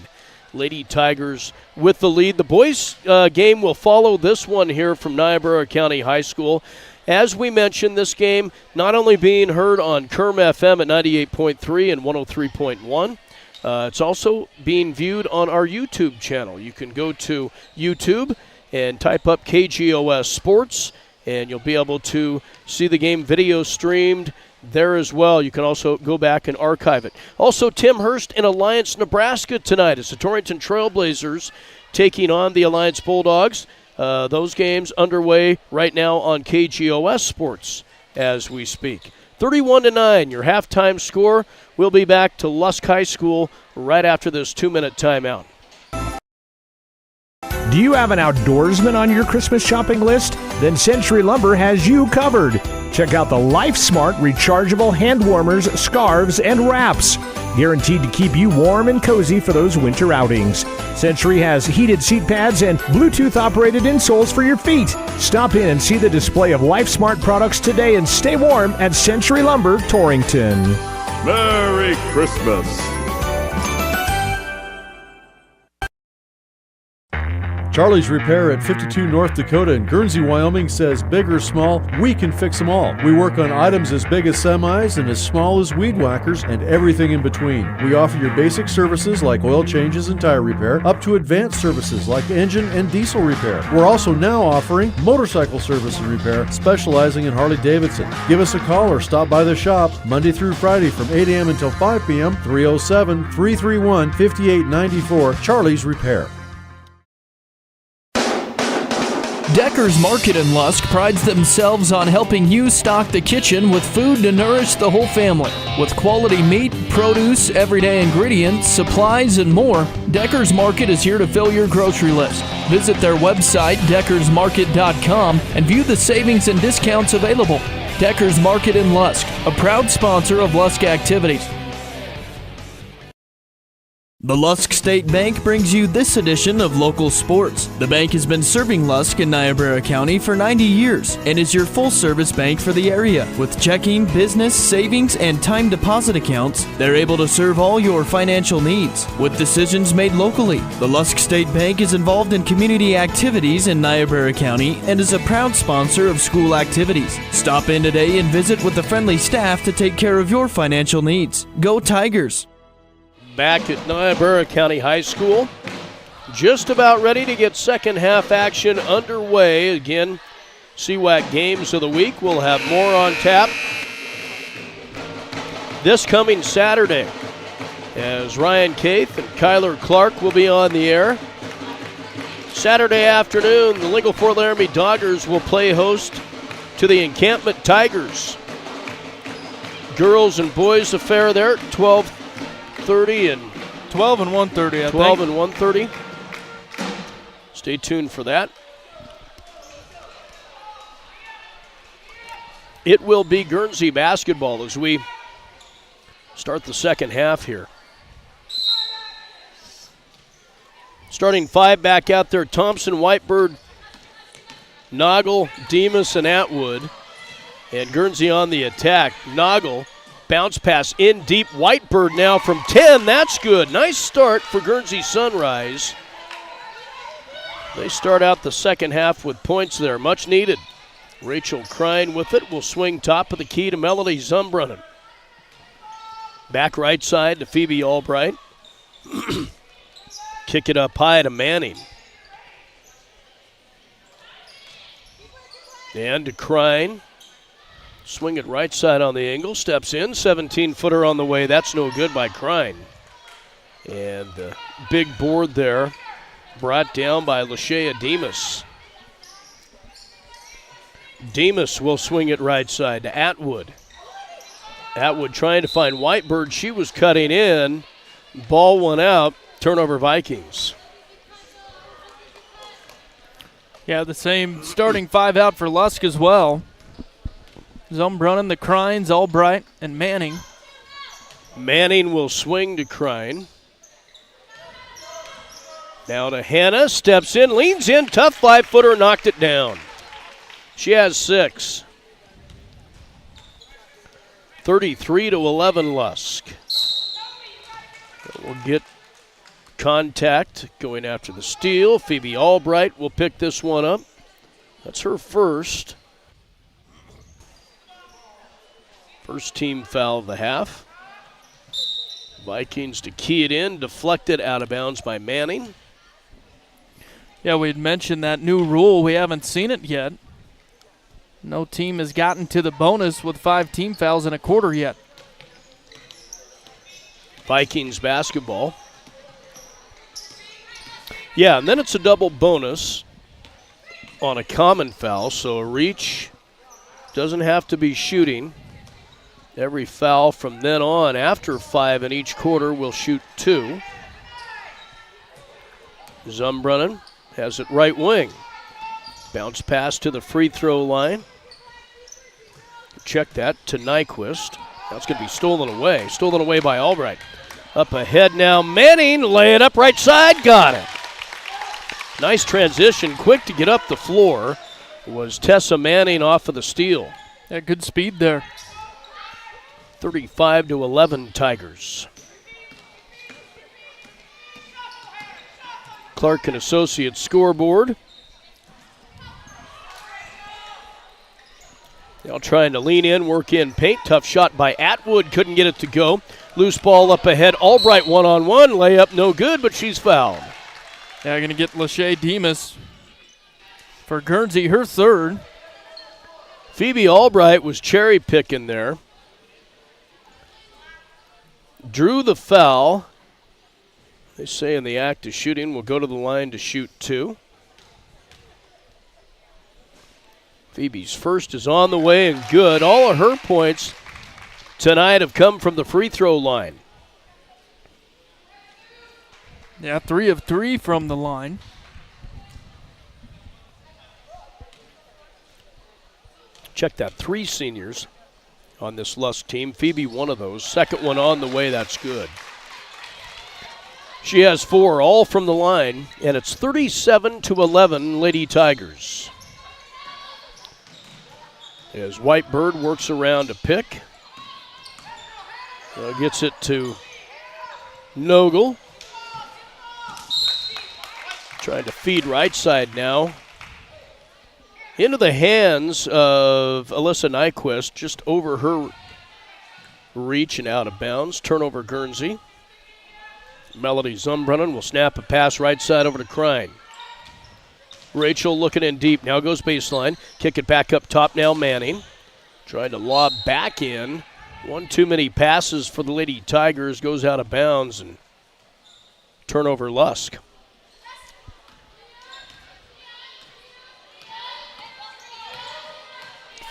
Lady Tigers with the lead. The boys' game will follow this one here from Niobrara County High School. As we mentioned, this game not only being heard on Kerm FM at 98.3 and 103.1, it's also being viewed on our YouTube channel. You can go to YouTube and type up KGOS Sports, and you'll be able to see the game video streamed there as well. You can also go back and archive it. Also, Tim Hurst in Alliance, Nebraska tonight as the Torrington Trailblazers taking on the Alliance Bulldogs. Those games underway right now on KGOS Sports as we speak. 31-9, your halftime score. We'll be back to Lusk High School right after this 2-minute timeout. Do you have an outdoorsman on your Christmas shopping list? Then Century Lumber has you covered. Check out the LifeSmart rechargeable hand warmers, scarves, and wraps. Guaranteed to keep you warm and cozy for those winter outings. Century has heated seat pads and Bluetooth-operated insoles for your feet. Stop in and see the display of LifeSmart products today and stay warm at Century Lumber, Torrington. Merry Christmas. Charlie's Repair at 52 North Dakota in Guernsey, Wyoming says big or small, we can fix them all. We work on items as big as semis and as small as weed whackers and everything in between. We offer your basic services like oil changes and tire repair up to advanced services like engine and diesel repair. We're also now offering motorcycle service and repair, specializing in Harley-Davidson. Give us a call or stop by the shop Monday through Friday from 8 a.m. until 5 p.m. 307-331-5894. Charlie's Repair. Decker's Market in Lusk prides themselves on helping you stock the kitchen with food to nourish the whole family. With quality meat, produce, everyday ingredients, supplies, and more, Decker's Market is here to fill your grocery list. Visit their website, deckersmarket.com, and view the savings and discounts available. Decker's Market in Lusk, a proud sponsor of Lusk activities. The Lusk State Bank brings you this edition of Local Sports. The bank has been serving Lusk in Niobrara County for 90 years and is your full-service bank for the area. With checking, business, savings, and time deposit accounts, they're able to serve all your financial needs. With decisions made locally, the Lusk State Bank is involved in community activities in Niobrara County and is a proud sponsor of school activities. Stop in today and visit with the friendly staff to take care of your financial needs. Go Tigers! Back at Niobrara County High School, just about ready to get second half action underway. Again, CWAC Games of the Week. We'll have more on tap this coming Saturday as Ryan Caith and Kyler Clark will be on the air. Saturday afternoon, the Lingle Fort Laramie Doggers will play host to the Encampment Tigers. Girls and boys affair there, 12:30 and 12 and 1:30. 12 and 1:30. Stay tuned for that. It will be Guernsey basketball as we start the second half here. Starting five back out there: Thompson, Whitebird, Noggle, Demas, and Atwood. And Guernsey on the attack. Noggle. Bounce pass in deep. Whitebird now from 10. That's good. Nice start for Guernsey-Sunrise. They start out the second half with points there. Much needed. Rachel Krein with it will swing top of the key to Melody Zumbrunnan. Back right side to Phoebe Albright. Kick it up high to Manning. And to Crine. Swing it right side on the angle. Steps in. 17-footer on the way. That's no good by Crine. And the big board there brought down by Lashea Demas. Demas will swing it right side to Atwood. Atwood trying to find Whitebird. She was cutting in. Ball went out. Turnover Vikings. Yeah, the same starting five out for Lusk as well. Zumbrunnan, the Crines, Albright, and Manning. Manning will swing to Crine. Now to Hannah. Steps in, leans in. Tough 5-footer, knocked it down. She has 6. 33-11 Lusk. We'll get contact going after the steal. Phoebe Albright will pick this one up. That's her first. First team foul of the half. Vikings to key it in, deflected out of bounds by Manning. Yeah, we had mentioned that new rule. We haven't seen it yet. No team has gotten to the bonus with 5 team fouls in a quarter yet. Vikings basketball. Yeah, and then it's a double bonus on a common foul, so a reach doesn't have to be shooting. Every foul from then on after 5 in each quarter will shoot 2. Zumbrunnan has it right wing. Bounce pass to the free throw line. Check that to Nyquist. That's going to be stolen away. Stolen away by Albright. Up ahead now, Manning, lay it up right side, got it. Nice transition, quick to get up the floor was Tessa Manning off of the steal. Yeah, good speed there. 35-11 Tigers. Clark and Associates scoreboard. Now trying to lean in, work in paint. Tough shot by Atwood, couldn't get it to go. Loose ball up ahead. Albright one-on-one. Layup no good, but she's fouled. Yeah, going to get Lashea Demas for Guernsey, her third. Phoebe Albright was cherry picking there. Drew the foul. They say in the act of shooting will go to the line to shoot 2. Phoebe's first is on the way and good. All of her points tonight have come from the free throw line. Yeah, 3 of 3 from the line. Check that, 3 seniors on this Lusk team. Phoebe, one of those. Second one on the way, that's good. She has 4, all from the line, and it's 37-11 Lady Tigers. As Whitebird works around to pick. Gets it to Nogel. Trying to feed right side now. Into the hands of Alyssa Nyquist, just over her reach and out of bounds. Turnover Guernsey. Melody Zumbrunnan will snap a pass right side over to Crine. Rachel looking in deep, now goes baseline. Kick it back up top now, Manning. Trying to lob back in. One too many passes for the Lady Tigers, goes out of bounds, and turnover Lusk.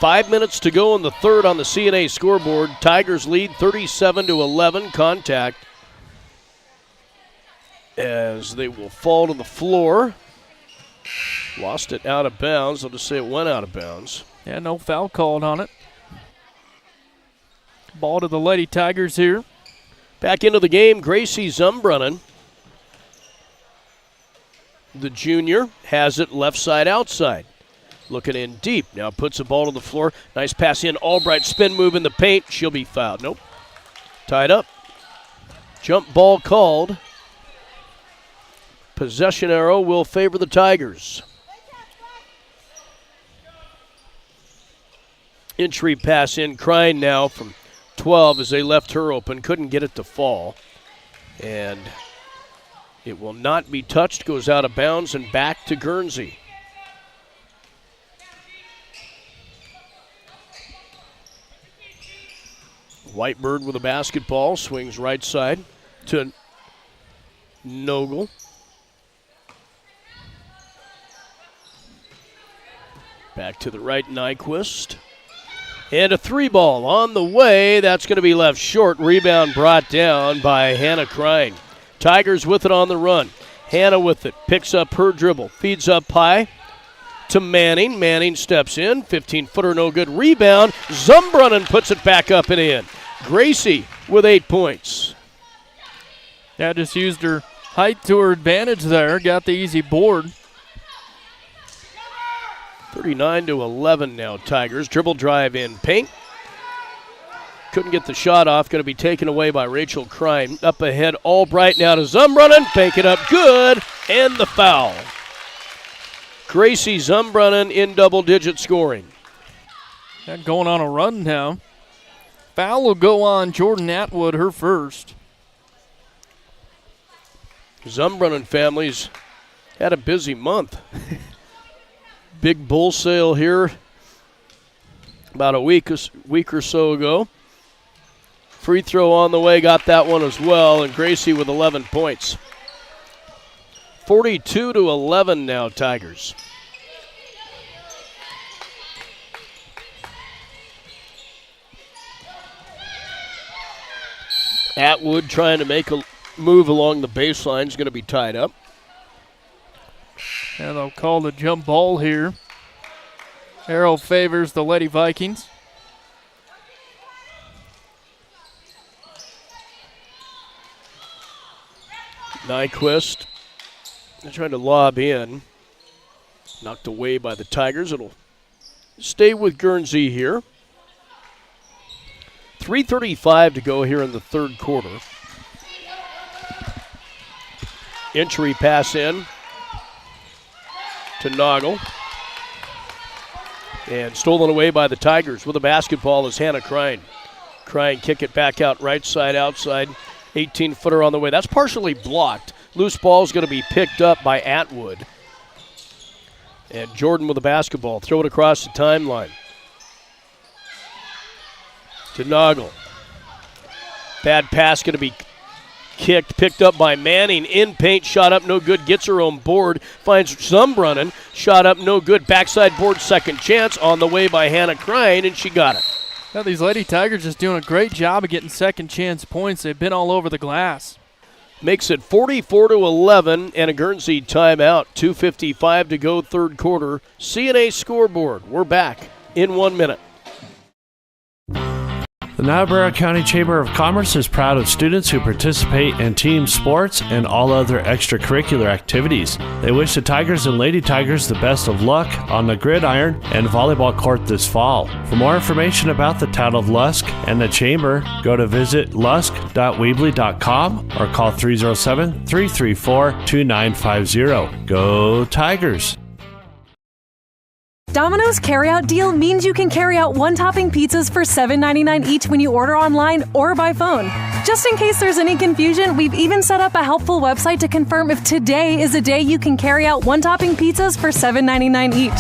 Five minutes to go in the third on the CNA scoreboard. Tigers lead 37-11. Contact as they will fall to the floor. Lost it out of bounds. I'll just say it went out of bounds. Yeah, no foul called on it. Ball to the Lady Tigers here. Back into the game, Gracie Zumbrunnan. The junior has it left side outside. Looking in deep. Now puts the ball to the floor. Nice pass in. Albright spin move in the paint. She'll be fouled. Nope. Tied up. Jump ball called. Possession arrow will favor the Tigers. Entry pass in. Crine now from 12 as they left her open. Couldn't get it to fall. And it will not be touched. Goes out of bounds and back to Guernsey. Whitebird with a basketball. Swings right side to Nogel. Back to the right, Nyquist. And a 3-ball on the way. That's going to be left short. Rebound brought down by Hannah Krein. Tigers with it on the run. Hannah with it. Picks up her dribble. Feeds up high to Manning. Manning steps in. 15-footer, no good. Rebound. Zumbrunnen puts it back up and in. Gracie with 8 points. Yeah, just used her height to her advantage there. Got the easy board. 39-11 now, Tigers. Dribble drive in paint. Couldn't get the shot off. Going to be taken away by Rachel Krein. Up ahead, Albright now to Zumbrunnen. Fake it up good. And the foul. Gracie Zumbrunnen in double-digit scoring. That going on a run now. Foul will go on Jordan Atwood, her first. Zumbrunnen family's had a busy month. Big bull sale here about a week or so ago. Free throw on the way, got that one as well, and Gracie with 11 points. 42-11 now, Tigers. Atwood trying to make a move along the baseline is going to be tied up. And they'll call the jump ball here. Arrow favors the Lady Vikings. Nyquist trying to lob in. Knocked away by the Tigers. It'll stay with Guernsey here. 3:35 to go here in the third quarter. Entry pass in to Noggle. And stolen away by the Tigers with a basketball is Hannah Krein. Krein kick it back out right side, outside. 18-footer on the way. That's partially blocked. Loose ball is going to be picked up by Atwood. And Jordan with the basketball. Throw it across the timeline to Noggle. Bad pass going to be kicked, picked up by Manning. In paint, shot up, no good. Gets her own board. Finds Zumbrunnen. Shot up, no good. Backside board, second chance. On the way by Hannah Krein, and she got it. Now these Lady Tigers just doing a great job of getting second chance points. They've been all over the glass. Makes it 44-11 and a Guernsey timeout. 2:55 to go, third quarter. CNA scoreboard. We're back in 1 minute. The Niobrara County Chamber of Commerce is proud of students who participate in team sports and all other extracurricular activities. They wish the Tigers and Lady Tigers the best of luck on the gridiron and volleyball court this fall. For more information about the town of Lusk and the Chamber, go to visit lusk.weebly.com or call 307-334-2950. Go Tigers! Domino's carryout deal means you can carry out one-topping pizzas for $7.99 each when you order online or by phone. Just in case there's any confusion, we've even set up a helpful website to confirm if today is a day you can carry out one-topping pizzas for $7.99 each.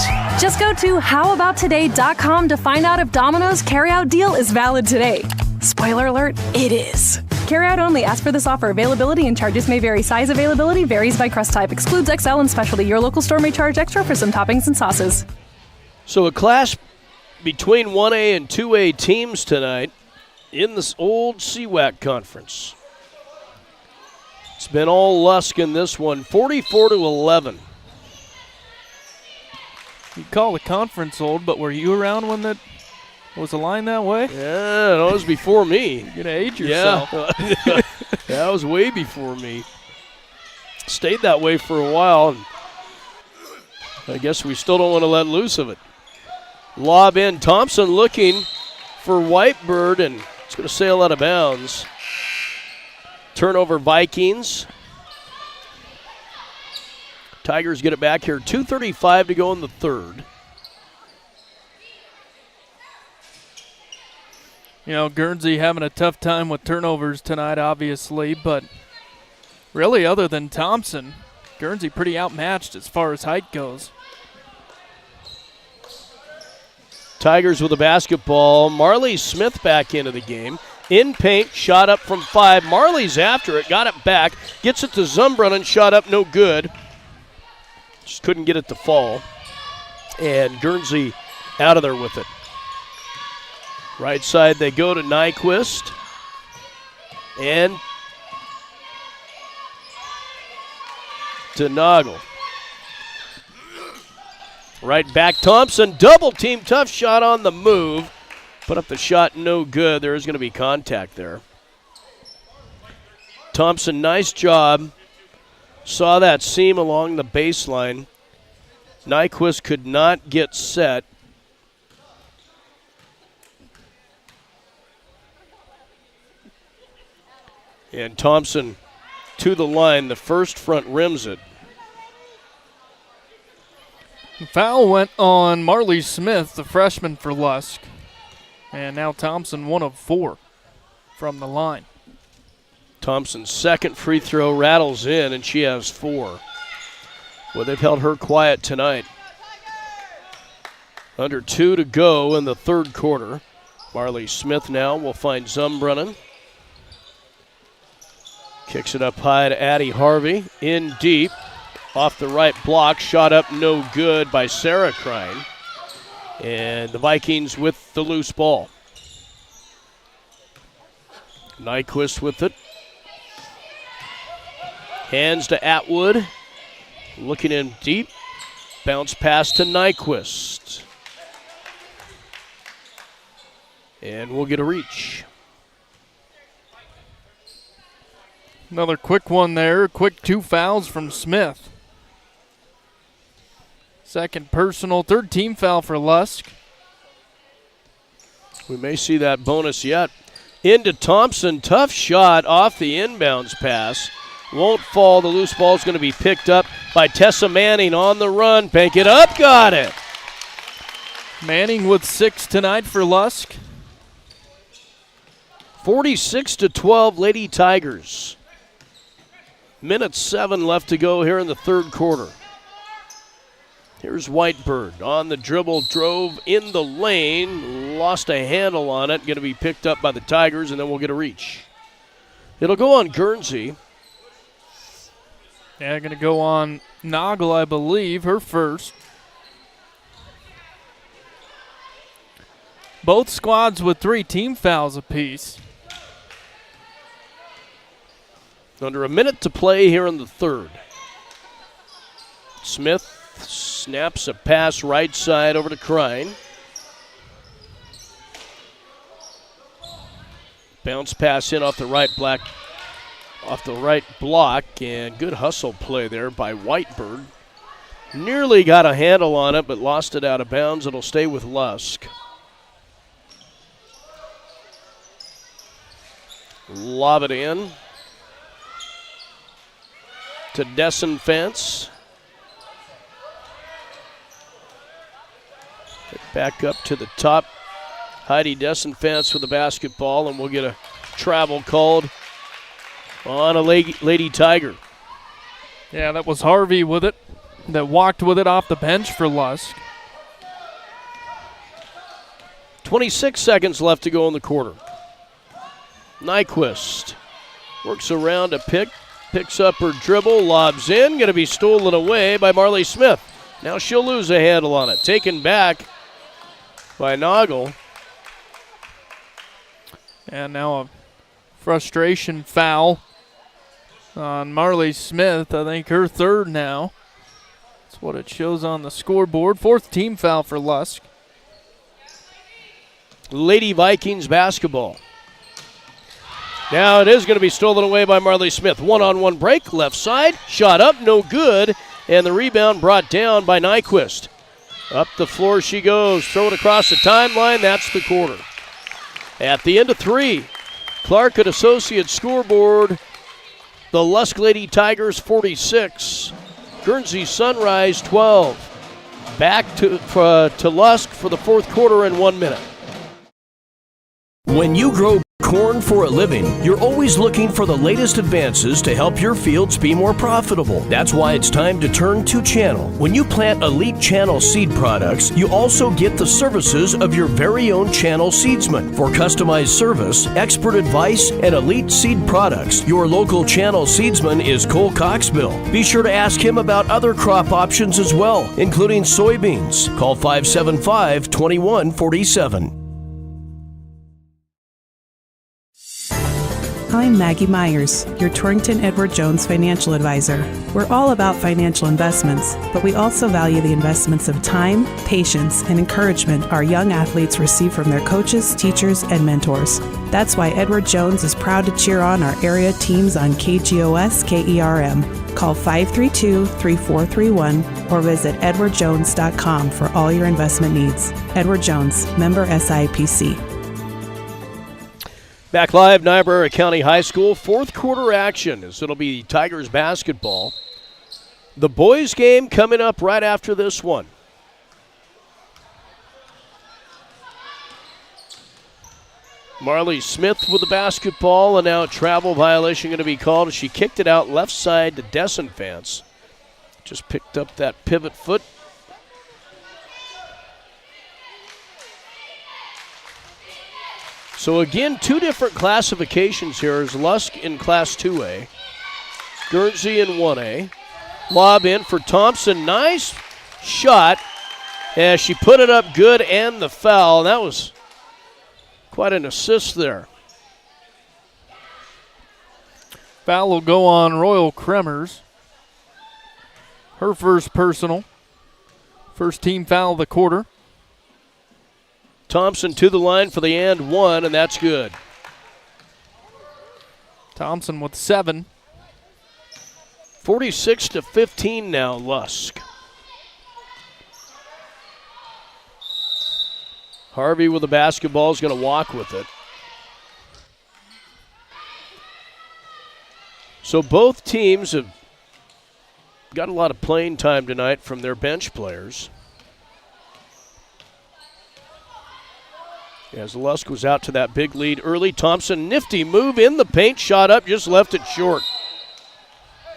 Just go to howaboutoday.com to find out if Domino's carryout deal is valid today. Spoiler alert, it is. Carryout only. Ask for this offer. Availability and charges may vary. Size availability varies by crust type. Excludes XL and specialty. Your local store may charge extra for some toppings and sauces. So a clash between 1A and 2A teams tonight in this old CWAC conference. It's been all Lusk in this one, 44-11. You call the conference old, but were you around when that was the line that way? Yeah, that was before me. You're going to age yourself. Yeah, that was way before me. Stayed that way for a while, and I guess we still don't want to let loose of it. Lob in, Thompson looking for Whitebird, and it's going to sail out of bounds. Turnover Vikings. Tigers get it back here. 2:35 to go in the third. Guernsey having a tough time with turnovers tonight, obviously, but really other than Thompson, Guernsey pretty outmatched as far as height goes. Tigers with the basketball. Marley Smith back into the game. In paint, shot up from 5. Marley's after it, got it back, gets it to Zumbrunnan, shot up, no good. Just couldn't get it to fall. And Guernsey out of there with it. Right side they go to Nyquist. And to Noggle. Right back, Thompson, double team, tough shot on the move. Put up the shot, no good. There is going to be contact there. Thompson, nice job. Saw that seam along the baseline. Nyquist could not get set. And Thompson to the line. The first front rims it. Foul went on Marley Smith, the freshman for Lusk. And now Thompson 1 of 4 from the line. Thompson's second free throw rattles in, and she has 4. Well, they've held her quiet tonight. Under 2 to go in the third quarter. Marley Smith now will find Zumbrunnan. Kicks it up high to Addie Harvey. In deep. Off the right block. Shot up no good by Sarah Krein. And the Vikings with the loose ball. Nyquist with it. Hands to Atwood. Looking in deep. Bounce pass to Nyquist. And we'll get a reach. Another quick one there. Quick 2 fouls from Smith. Second personal, third team foul for Lusk. We may see that bonus yet. Into Thompson, tough shot off the inbounds pass. Won't fall, the loose ball is going to be picked up by Tessa Manning on the run. Bank it up, got it. Manning with 6 tonight for Lusk. 46-12 Lady Tigers. Minute 7 left to go here in the third quarter. Here's Whitebird on the dribble, drove in the lane, lost a handle on it, going to be picked up by the Tigers, and then we'll get a reach. It'll go on Guernsey. Yeah, going to go on Noggle, I believe, her first. Both squads with 3 team fouls apiece. Under a minute to play here in the third. Smith snaps a pass right side over to Krein. Bounce pass in off the right block, and good hustle play there by Whitebird. Nearly got a handle on it, but lost it out of bounds. It'll stay with Lusk. Lob it in to Desenfants. Back up to the top. Heidi Desenfants with the basketball, and we'll get a travel called on a Lady Tiger. Yeah, that was Harvey with it, that walked with it off the bench for Lusk. 26 seconds left to go in the quarter. Nyquist works around a pick, picks up her dribble, lobs in, going to be stolen away by Marley Smith. Now she'll lose a handle on it. Taken back by Noggle. And now a frustration foul on Marley Smith. I think her third now. That's what it shows on the scoreboard. 4th team foul for Lusk. Lady Vikings basketball. Now it is going to be stolen away by Marley Smith. One-on-one break, left side, shot up, no good, and the rebound brought down by Nyquist. Up the floor she goes, throw it across the timeline, that's the quarter. At the end of 3, Clark at Associates scoreboard, the Lusk Lady Tigers 46, Guernsey-Sunrise 12. Back to Lusk for the fourth quarter in 1 minute. When you grow corn for a living, you're always looking for the latest advances to help your fields be more profitable. That's why it's time to turn to Channel. When you plant Elite Channel seed products, you also get the services of your very own Channel seedsman. For customized service, expert advice, and elite seed products, your local Channel seedsman is Cole Coxbill. Be sure to ask him about other crop options as well, including soybeans. Call 575-2147. I'm Maggie Myers, your Torrington Edward Jones financial advisor. We're all about financial investments, but we also value the investments of time, patience, and encouragement our young athletes receive from their coaches, teachers, and mentors. That's why Edward Jones is proud to cheer on our area teams on KGOS KERM. Call 532-3431 or visit edwardjones.com for all your investment needs. Edward Jones, member SIPC. Back live, Niobrara County High School, fourth quarter action as it'll be Tigers basketball. The boys game coming up right after this one. Marley Smith with the basketball, and now a travel violation going to be called as she kicked it out left side to Desenfants. Just picked up that pivot foot. So again, two different classifications here. Is Lusk in Class 2A, Guernsey in 1A. Lob in for Thompson. Nice shot as she put it up good and the foul. That was quite an assist there. Foul will go on Royal Kremers. Her first personal. First team foul of the quarter. Thompson to the line for the and one, and that's good. Thompson with 7. 46-15 now, Lusk. Harvey with the basketball is going to walk with it. So both teams have got a lot of playing time tonight from their bench players. As Lusk was out to that big lead early, Thompson, nifty move in the paint, shot up, just left it short.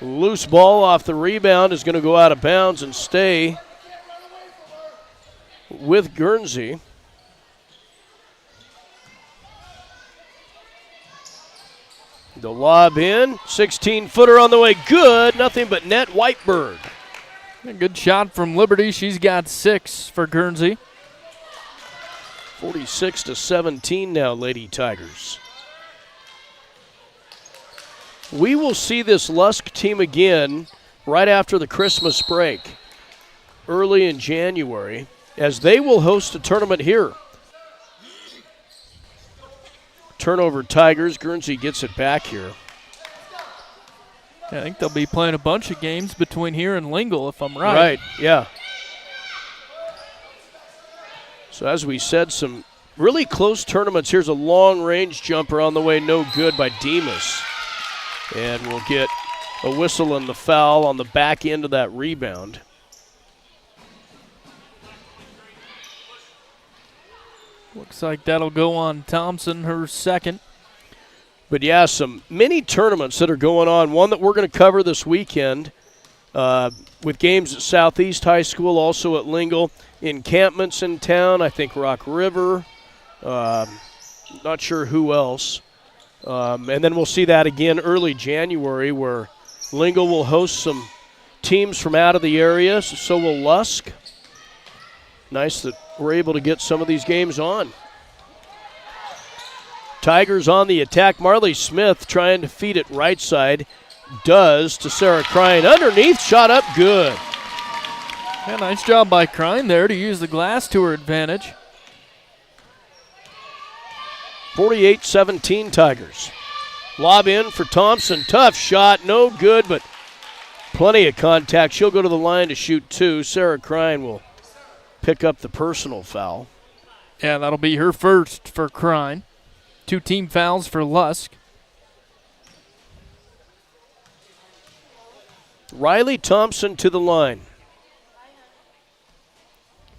Loose ball off the rebound is going to go out of bounds and stay with Guernsey. The lob in, 16-footer on the way, good, nothing but net, Whitebird. A good shot from Liberty, she's got 6 for Guernsey. 46-17 now, Lady Tigers. We will see this Lusk team again right after the Christmas break, early in January, as they will host a tournament here. Turnover Tigers, Guernsey gets it back here. I think they'll be playing a bunch of games between here and Lingle, if I'm right. Right, yeah. So as we said, some really close tournaments. Here's a long-range jumper on the way, no good by Demas. And we'll get a whistle and the foul on the back end of that rebound. Looks like that'll go on Thompson, her second. But yeah, some mini tournaments that are going on. One that we're going to cover this weekend with games at Southeast High School, also at Lingle. Encampments in town, I think Rock River, not sure who else. And then we'll see that again early January where Lingle will host some teams from out of the area, so will Lusk. Nice that we're able to get some of these games on. Tigers on the attack. Marley Smith trying to feed it right side. Does to Sarah Crine. Underneath, shot up, good. Yeah, nice job by Crine there to use the glass to her advantage. 48-17 Tigers. Lob in for Thompson. Tough shot, no good, but plenty of contact. She'll go to the line to shoot 2. Sarah Crine will pick up the personal foul. Yeah, that'll be her first for Crine. 2 team fouls for Lusk. Riley Thompson to the line.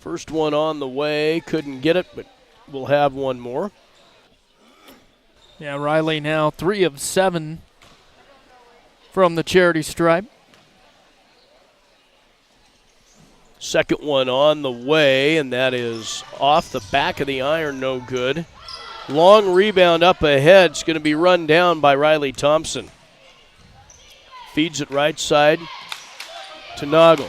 First one on the way, couldn't get it, but we'll have one more. Yeah, Riley now 3 of 7 from the charity stripe. Second one on the way, and that is off the back of the iron, no good. Long rebound up ahead. It's going to be run down by Riley Thompson. Feeds it right side to Noggle.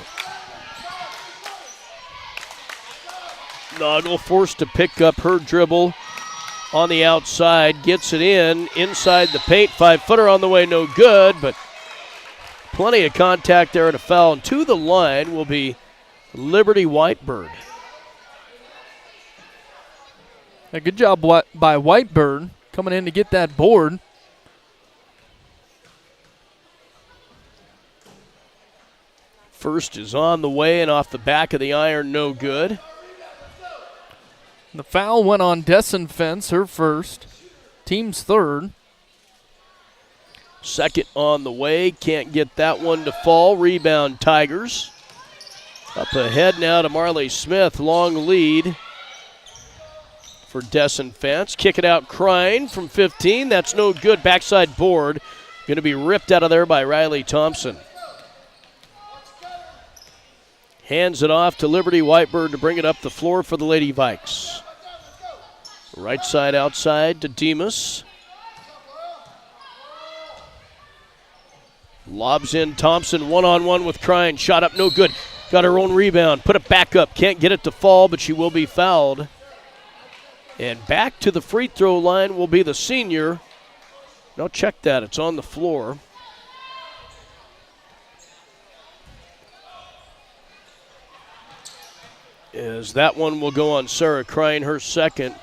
Noggle forced to pick up her dribble on the outside. Gets it inside the paint. 5-footer on the way, no good, but plenty of contact there and a foul. And to the line will be Liberty Whitebird. A good job by Whitebird coming in to get that board. First is on the way and off the back of the iron, no good. The foul went on Desson Fence, her first. Team's third. Second on the way, can't get that one to fall. Rebound Tigers. Up ahead now to Marley Smith, long lead for Desson Fence. Kick it out, Crine from 15. That's no good. Backside board. Going to be ripped out of there by Riley Thompson. Hands it off to Liberty Whitebird to bring it up the floor for the Lady Vikes. Right side outside to Demas. Lobs in Thompson one-on-one with Crine. Shot up, no good. Got her own rebound. Put it back up. Can't get it to fall, but she will be fouled. And back to the free throw line will be the senior. No, check that. It's on the floor. As that one will go on Sarah Crine, her second.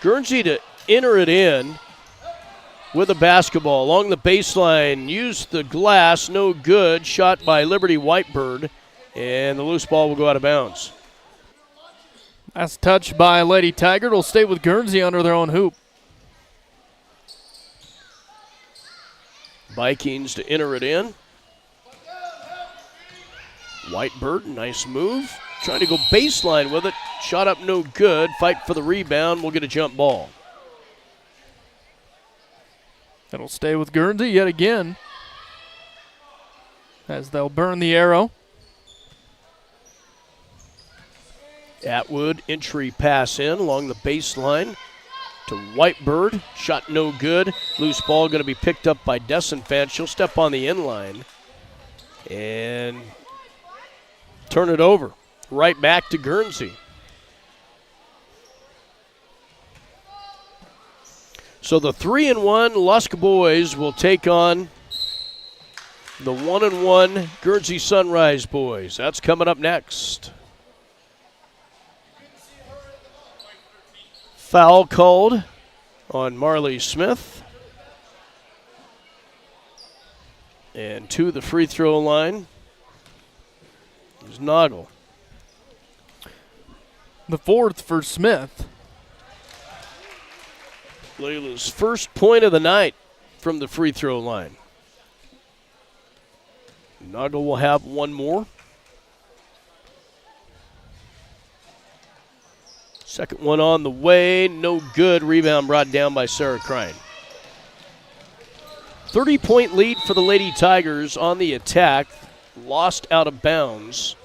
Guernsey to enter it in with a basketball along the baseline. Used the glass, no good. Shot by Liberty Whitebird, and the loose ball will go out of bounds. That's touched by Lady Tiger. It'll stay with Guernsey under their own hoop. Vikings to enter it in. Whitebird, nice move. Trying to go baseline with it. Shot up, no good. Fight for the rebound. We'll get a jump ball. It'll stay with Guernsey yet again, as they'll burn the arrow. Atwood, entry pass in along the baseline to Whitebird. Shot no good. Loose ball going to be picked up by Desson Fence. She'll step on the inline and turn it over. Right back to Guernsey. So the 3-1 Lusk boys will take on the 1-1 Guernsey-Sunrise boys. That's coming up next. Foul called on Marley Smith. And to the free throw line is Noggle. The fourth for Smith. Layla's first point of the night from the free throw line. Noggle will have one more. Second one on the way, no good. Rebound brought down by Sarah Crine. 30-point lead for the Lady Tigers on the attack. Lost out of bounds.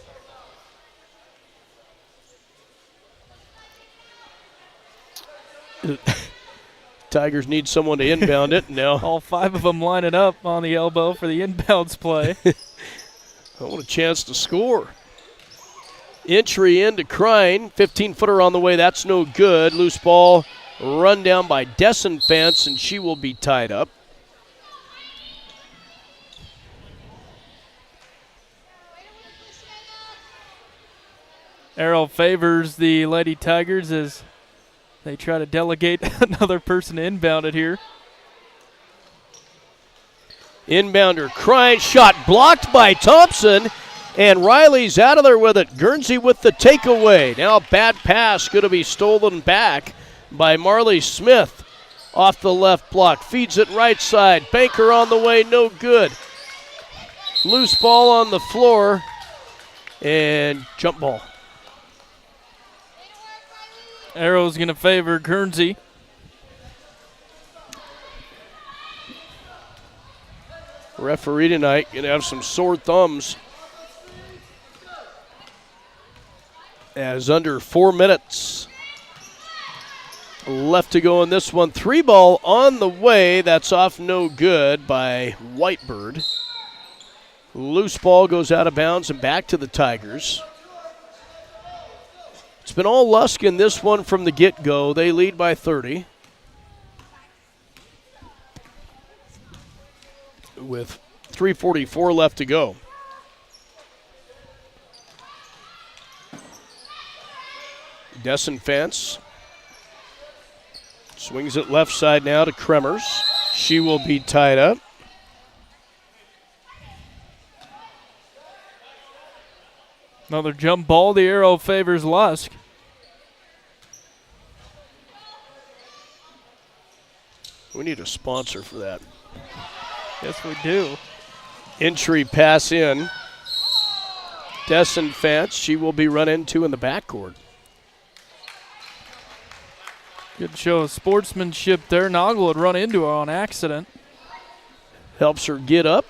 Tigers need someone to inbound it now. All 5 of them lining up on the elbow for the inbounds play. I want a chance to score. Entry into Crine. 15-footer on the way. That's no good. Loose ball run down by Desson Fence, and she will be tied up. Arrow favors the Lady Tigers as they try to delegate another person to inbound it here. Inbounder Crine, shot blocked by Thompson, and Riley's out of there with it. Guernsey with the takeaway. Now a bad pass going to be stolen back by Marley Smith. Off the left block, feeds it right side. Banker on the way, no good. Loose ball on the floor, and jump ball. Arrow's going to favor Guernsey. Referee tonight going to have some sore thumbs. As under 4 minutes left to go in this one. 3 ball on the way. That's off no good by Whitebird. Loose ball goes out of bounds and back to the Tigers. It's been all Lusk in this one from the get-go. They lead by 30. With 3:44 left to go. Desenfants swings it left side now to Kremers. She will be tied up. Another jump ball. The arrow favors Lusk. We need a sponsor for that. Yes, we do. Entry pass in. Desenfants, she will be run into in the backcourt. Good show of sportsmanship there. Noggle would run into her on accident. Helps her get up.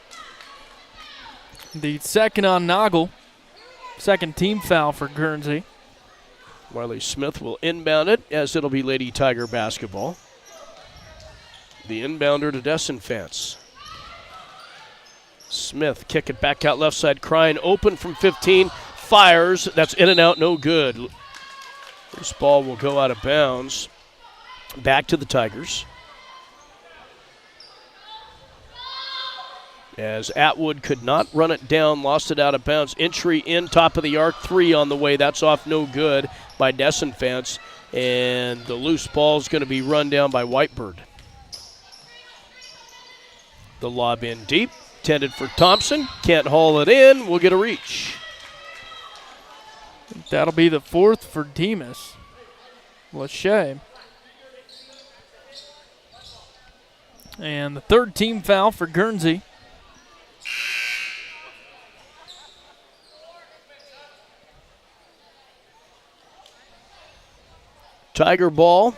The second on Noggle. Second team foul for Guernsey. Marley Smith will inbound it as it'll be Lady Tiger basketball. The inbounder to Desenfants. Smith kick it back out left side. Crine open from 15. Fires. That's in and out. No good. This ball will go out of bounds. Back to the Tigers. As Atwood could not run it down, lost it out of bounds. Entry in, top of the arc, 3 on the way. That's off no good by Desenfants. And the loose ball is going to be run down by Whitebird. The lob in deep, intended for Thompson. Can't haul it in. We'll get a reach. That'll be the 4th for Demas. Lachey. And the 3rd team foul for Guernsey. Tiger ball.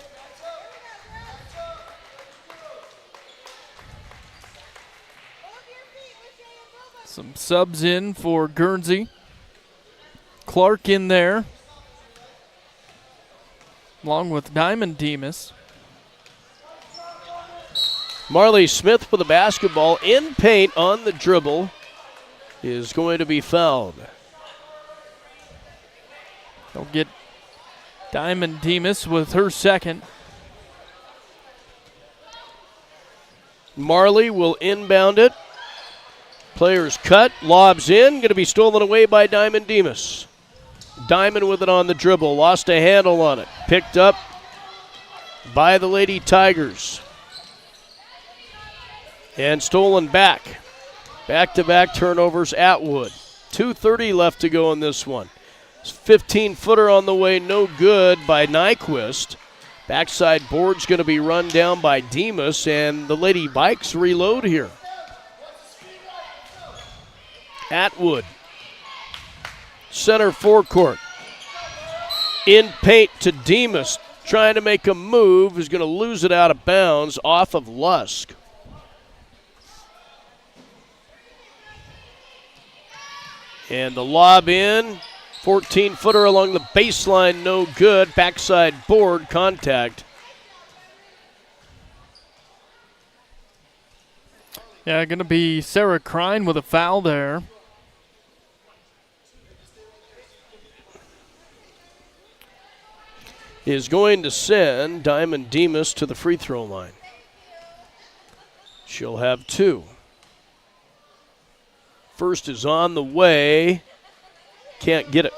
Some subs in for Guernsey. Clark in there, along with Diamond Demas. Marley Smith with the basketball in paint on the dribble is going to be fouled. They'll get Diamond Demas with her second. Marley will inbound it. Players cut, lobs in, going to be stolen away by Diamond Demas. Diamond with it on the dribble, lost a handle on it. Picked up by the Lady Tigers. And stolen back. Back-to-back turnovers, Atwood. 2:30 left to go in this one. 15-footer on the way, no good by Nyquist. Backside board's going to be run down by Demas, and the Lady Vikes reload here. Atwood. Center forecourt. In paint to Demas. Trying to make a move. Is going to lose it out of bounds off of Lusk. And the lob in. 14-footer along the baseline. No good. Backside board contact. Yeah, going to be Sarah Crine with a foul there. Is going to send Diamond Demas to the free throw line. She'll have 2. First is on the way. Can't get it.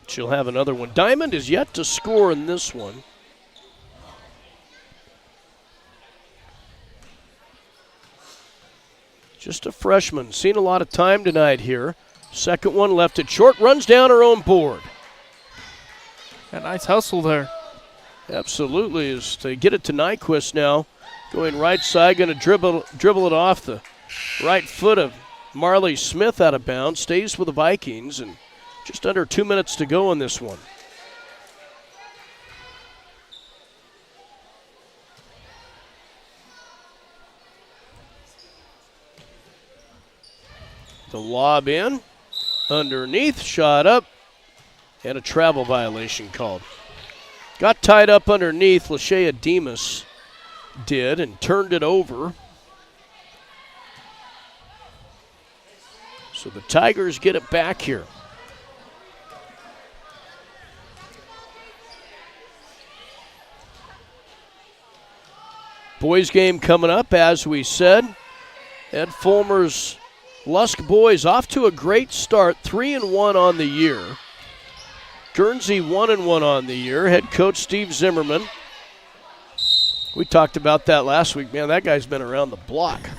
She'll have another one. Diamond is yet to score in this one. Just a freshman. Seen a lot of time tonight here. Second one left it short. Runs down her own board. A nice hustle there. Absolutely. As they get it to Nyquist now. Going right side. Going to dribble it off the right foot of Marley Smith out of bounds. Stays with the Vikings. And just under 2 minutes to go in this one. The lob in, underneath, shot up, and a travel violation called. Got tied up underneath, Lachey Demas did, and turned it over. So the Tigers get it back here. Boys game coming up, as we said. Ed Fulmer's Lusk boys off to a great start, 3-1 on the year. Guernsey 1-1 on the year. Head coach Steve Zimmerman. We talked about that last week. Man, that guy's been around the block.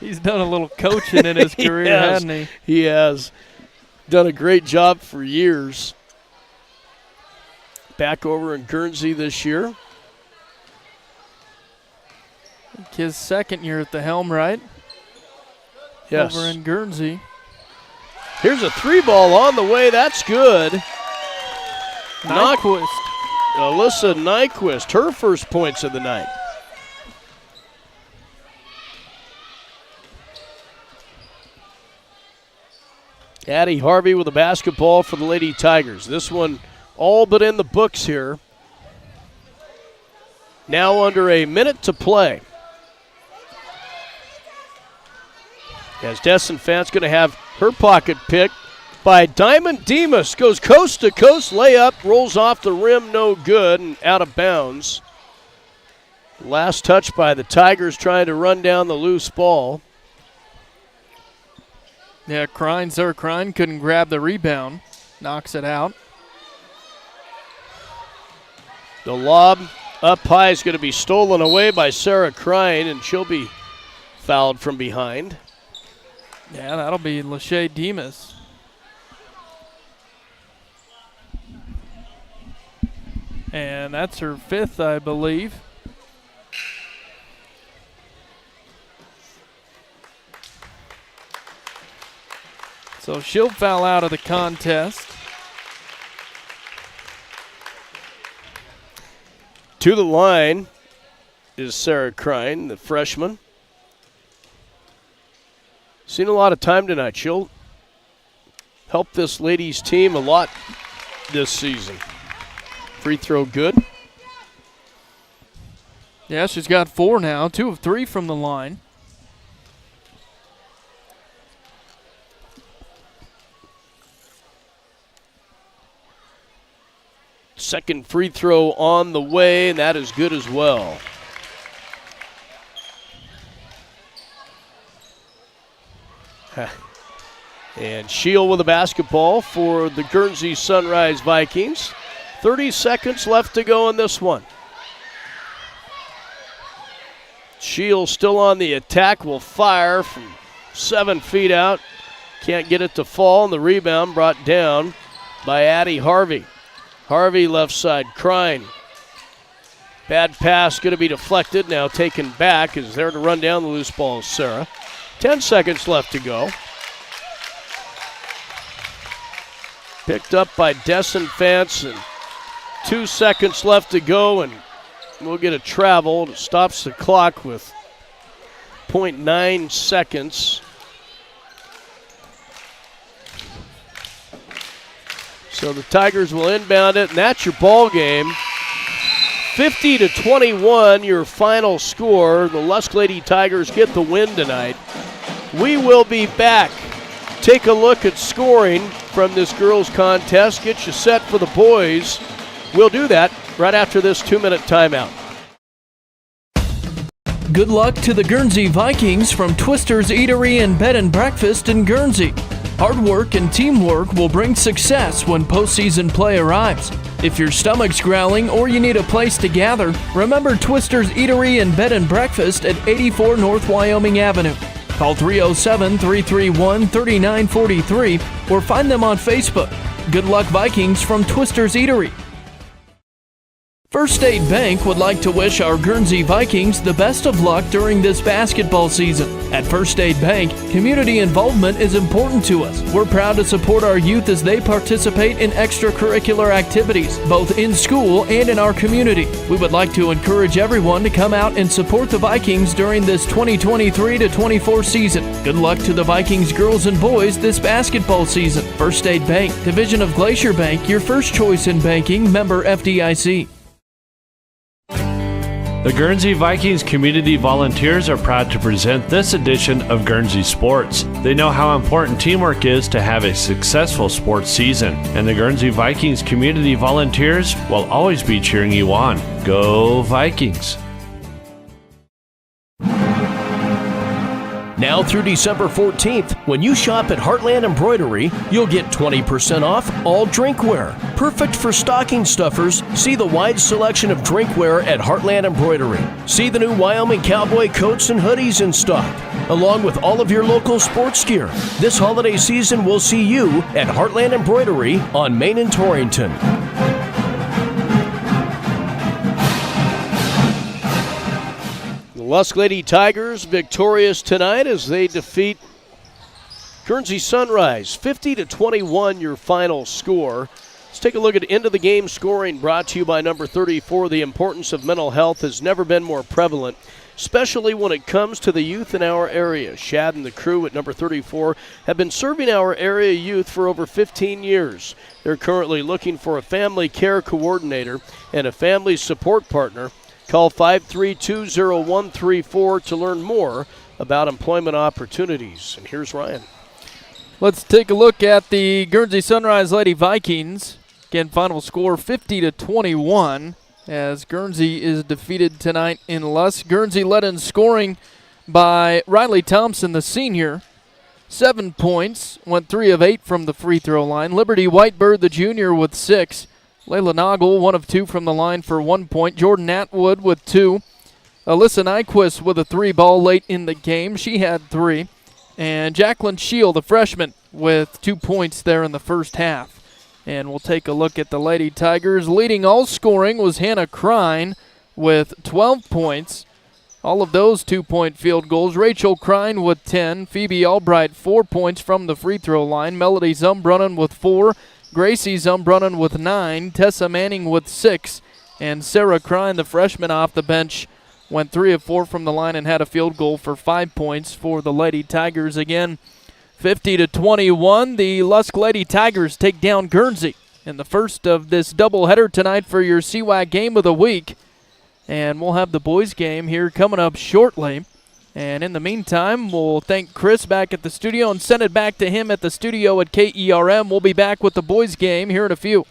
He's done a little coaching in his career, hasn't he? He has done a great job for years. Back over in Guernsey this year. His second year at the helm, right? Yes. Over in Guernsey. Here's a 3-ball on the way. That's good. Nyquist. Alyssa Nyquist, her first points of the night. Addie Harvey with a basketball for the Lady Tigers. This one all but in the books here. Now under a minute to play. As Desenfant's going to have her pocket picked by Diamond Demas. Goes coast to coast, layup, rolls off the rim, no good, and out of bounds. Last touch by the Tigers trying to run down the loose ball. Yeah, Krein couldn't grab the rebound. Knocks it out. The lob up high is going to be stolen away by Sarah Krein, and she'll be fouled from behind. Yeah, that'll be Lachey Demas. And that's her fifth, I believe. So she'll foul out of the contest. To the line is Sarah Krein, the freshman. Seen a lot of time tonight. She'll help this ladies team a lot this season. Free throw good. Yeah, she's got 4 now, 2 of 3 from the line. Second free throw on the way, and that is good as well. And Shield with a basketball for the Guernsey-Sunrise Vikings. 30 seconds left to go in this one. Shield still on the attack, will fire from 7 feet out. Can't get it to fall, and the rebound brought down by Addie Harvey. Harvey left side, Krein. Bad pass going to be deflected, now taken back. Is there to run down the loose ball, Sarah. 10 seconds left to go. Picked up by Desenfant, and 2 seconds left to go, and we'll get a travel. It stops the clock with 0.9 seconds. So the Tigers will inbound it, and that's your ball game. 50-21, your final score. The Lusk Lady Tigers get the win tonight. We will be back. Take a look at scoring from this girls' contest. Get you set for the boys. We'll do that right after this 2-minute timeout. Good luck to the Guernsey Vikings from Twister's Eatery and Bed and Breakfast in Guernsey. Hard work and teamwork will bring success when postseason play arrives. If your stomach's growling or you need a place to gather, remember Twister's Eatery and Bed and Breakfast at 84 North Wyoming Avenue. Call 307-331-3943 or find them on Facebook. Good luck, Vikings, from Twister's Eatery. First State Bank would like to wish our Guernsey Vikings the best of luck during this basketball season. At First State Bank, community involvement is important to us. We're proud to support our youth as they participate in extracurricular activities, both in school and in our community. We would like to encourage everyone to come out and support the Vikings during this 2023-24 season. Good luck to the Vikings girls and boys this basketball season. First State Bank, division of Glacier Bank, your first choice in banking, member FDIC. The Guernsey Vikings community volunteers are proud to present this edition of Guernsey Sports. They know how important teamwork is to have a successful sports season, and the Guernsey Vikings community volunteers will always be cheering you on. Go Vikings! Now through December 14th, when you shop at Heartland Embroidery, you'll get 20% off all drinkware. Perfect for stocking stuffers, see the wide selection of drinkware at Heartland Embroidery. See the new Wyoming Cowboy coats and hoodies in stock, along with all of your local sports gear. This holiday season, we'll see you at Heartland Embroidery on Main and Torrington. Lusk Lady Tigers victorious tonight as they defeat Guernsey-Sunrise. 50-21 your final score. Let's take a look at end of the game scoring brought to you by number 34. The importance of mental health has never been more prevalent, especially when it comes to the youth in our area. Shad and the crew at number 34 have been serving our area youth for over 15 years. They're currently looking for a family care coordinator and a family support partner. Call 532-0134 to learn more about employment opportunities. And here's Ryan. Let's take a look at the Guernsey-Sunrise Lady Vikings. Again, final score 50-21 as Guernsey is defeated tonight in Lusk. Guernsey led in scoring by Riley Thompson, the senior. 7 points, went 3 of 8 from the free throw line. Liberty Whitebird, the junior, with 6. Layla Noggle, 1 of 2 from the line for 1 point. Jordan Atwood with 2. Alyssa Nyquist with a 3-ball late in the game. She had 3. And Jacqueline Shield, the freshman, with 2 points there in the first half. And we'll take a look at the Lady Tigers. Leading all scoring was Hannah Crine with 12 points. All of those 2-point field goals. Rachel Crine with 10. Phoebe Albright, 4 points from the free throw line. Melody Zumbrunnan with 4. Gracie Zumbrunnan with 9, Tessa Manning with 6, and Sarah Crine, the freshman off the bench, went 3 of 4 from the line and had a field goal for 5 points for the Lady Tigers. Again, 50-21, the Lusk Lady Tigers take down Guernsey in the first of this doubleheader tonight for your CWAC game of the week. And we'll have the boys game here coming up shortly. And in the meantime, we'll thank Chris back at the studio and send it back to him at the studio at KERM. We'll be back with the boys game here in a few.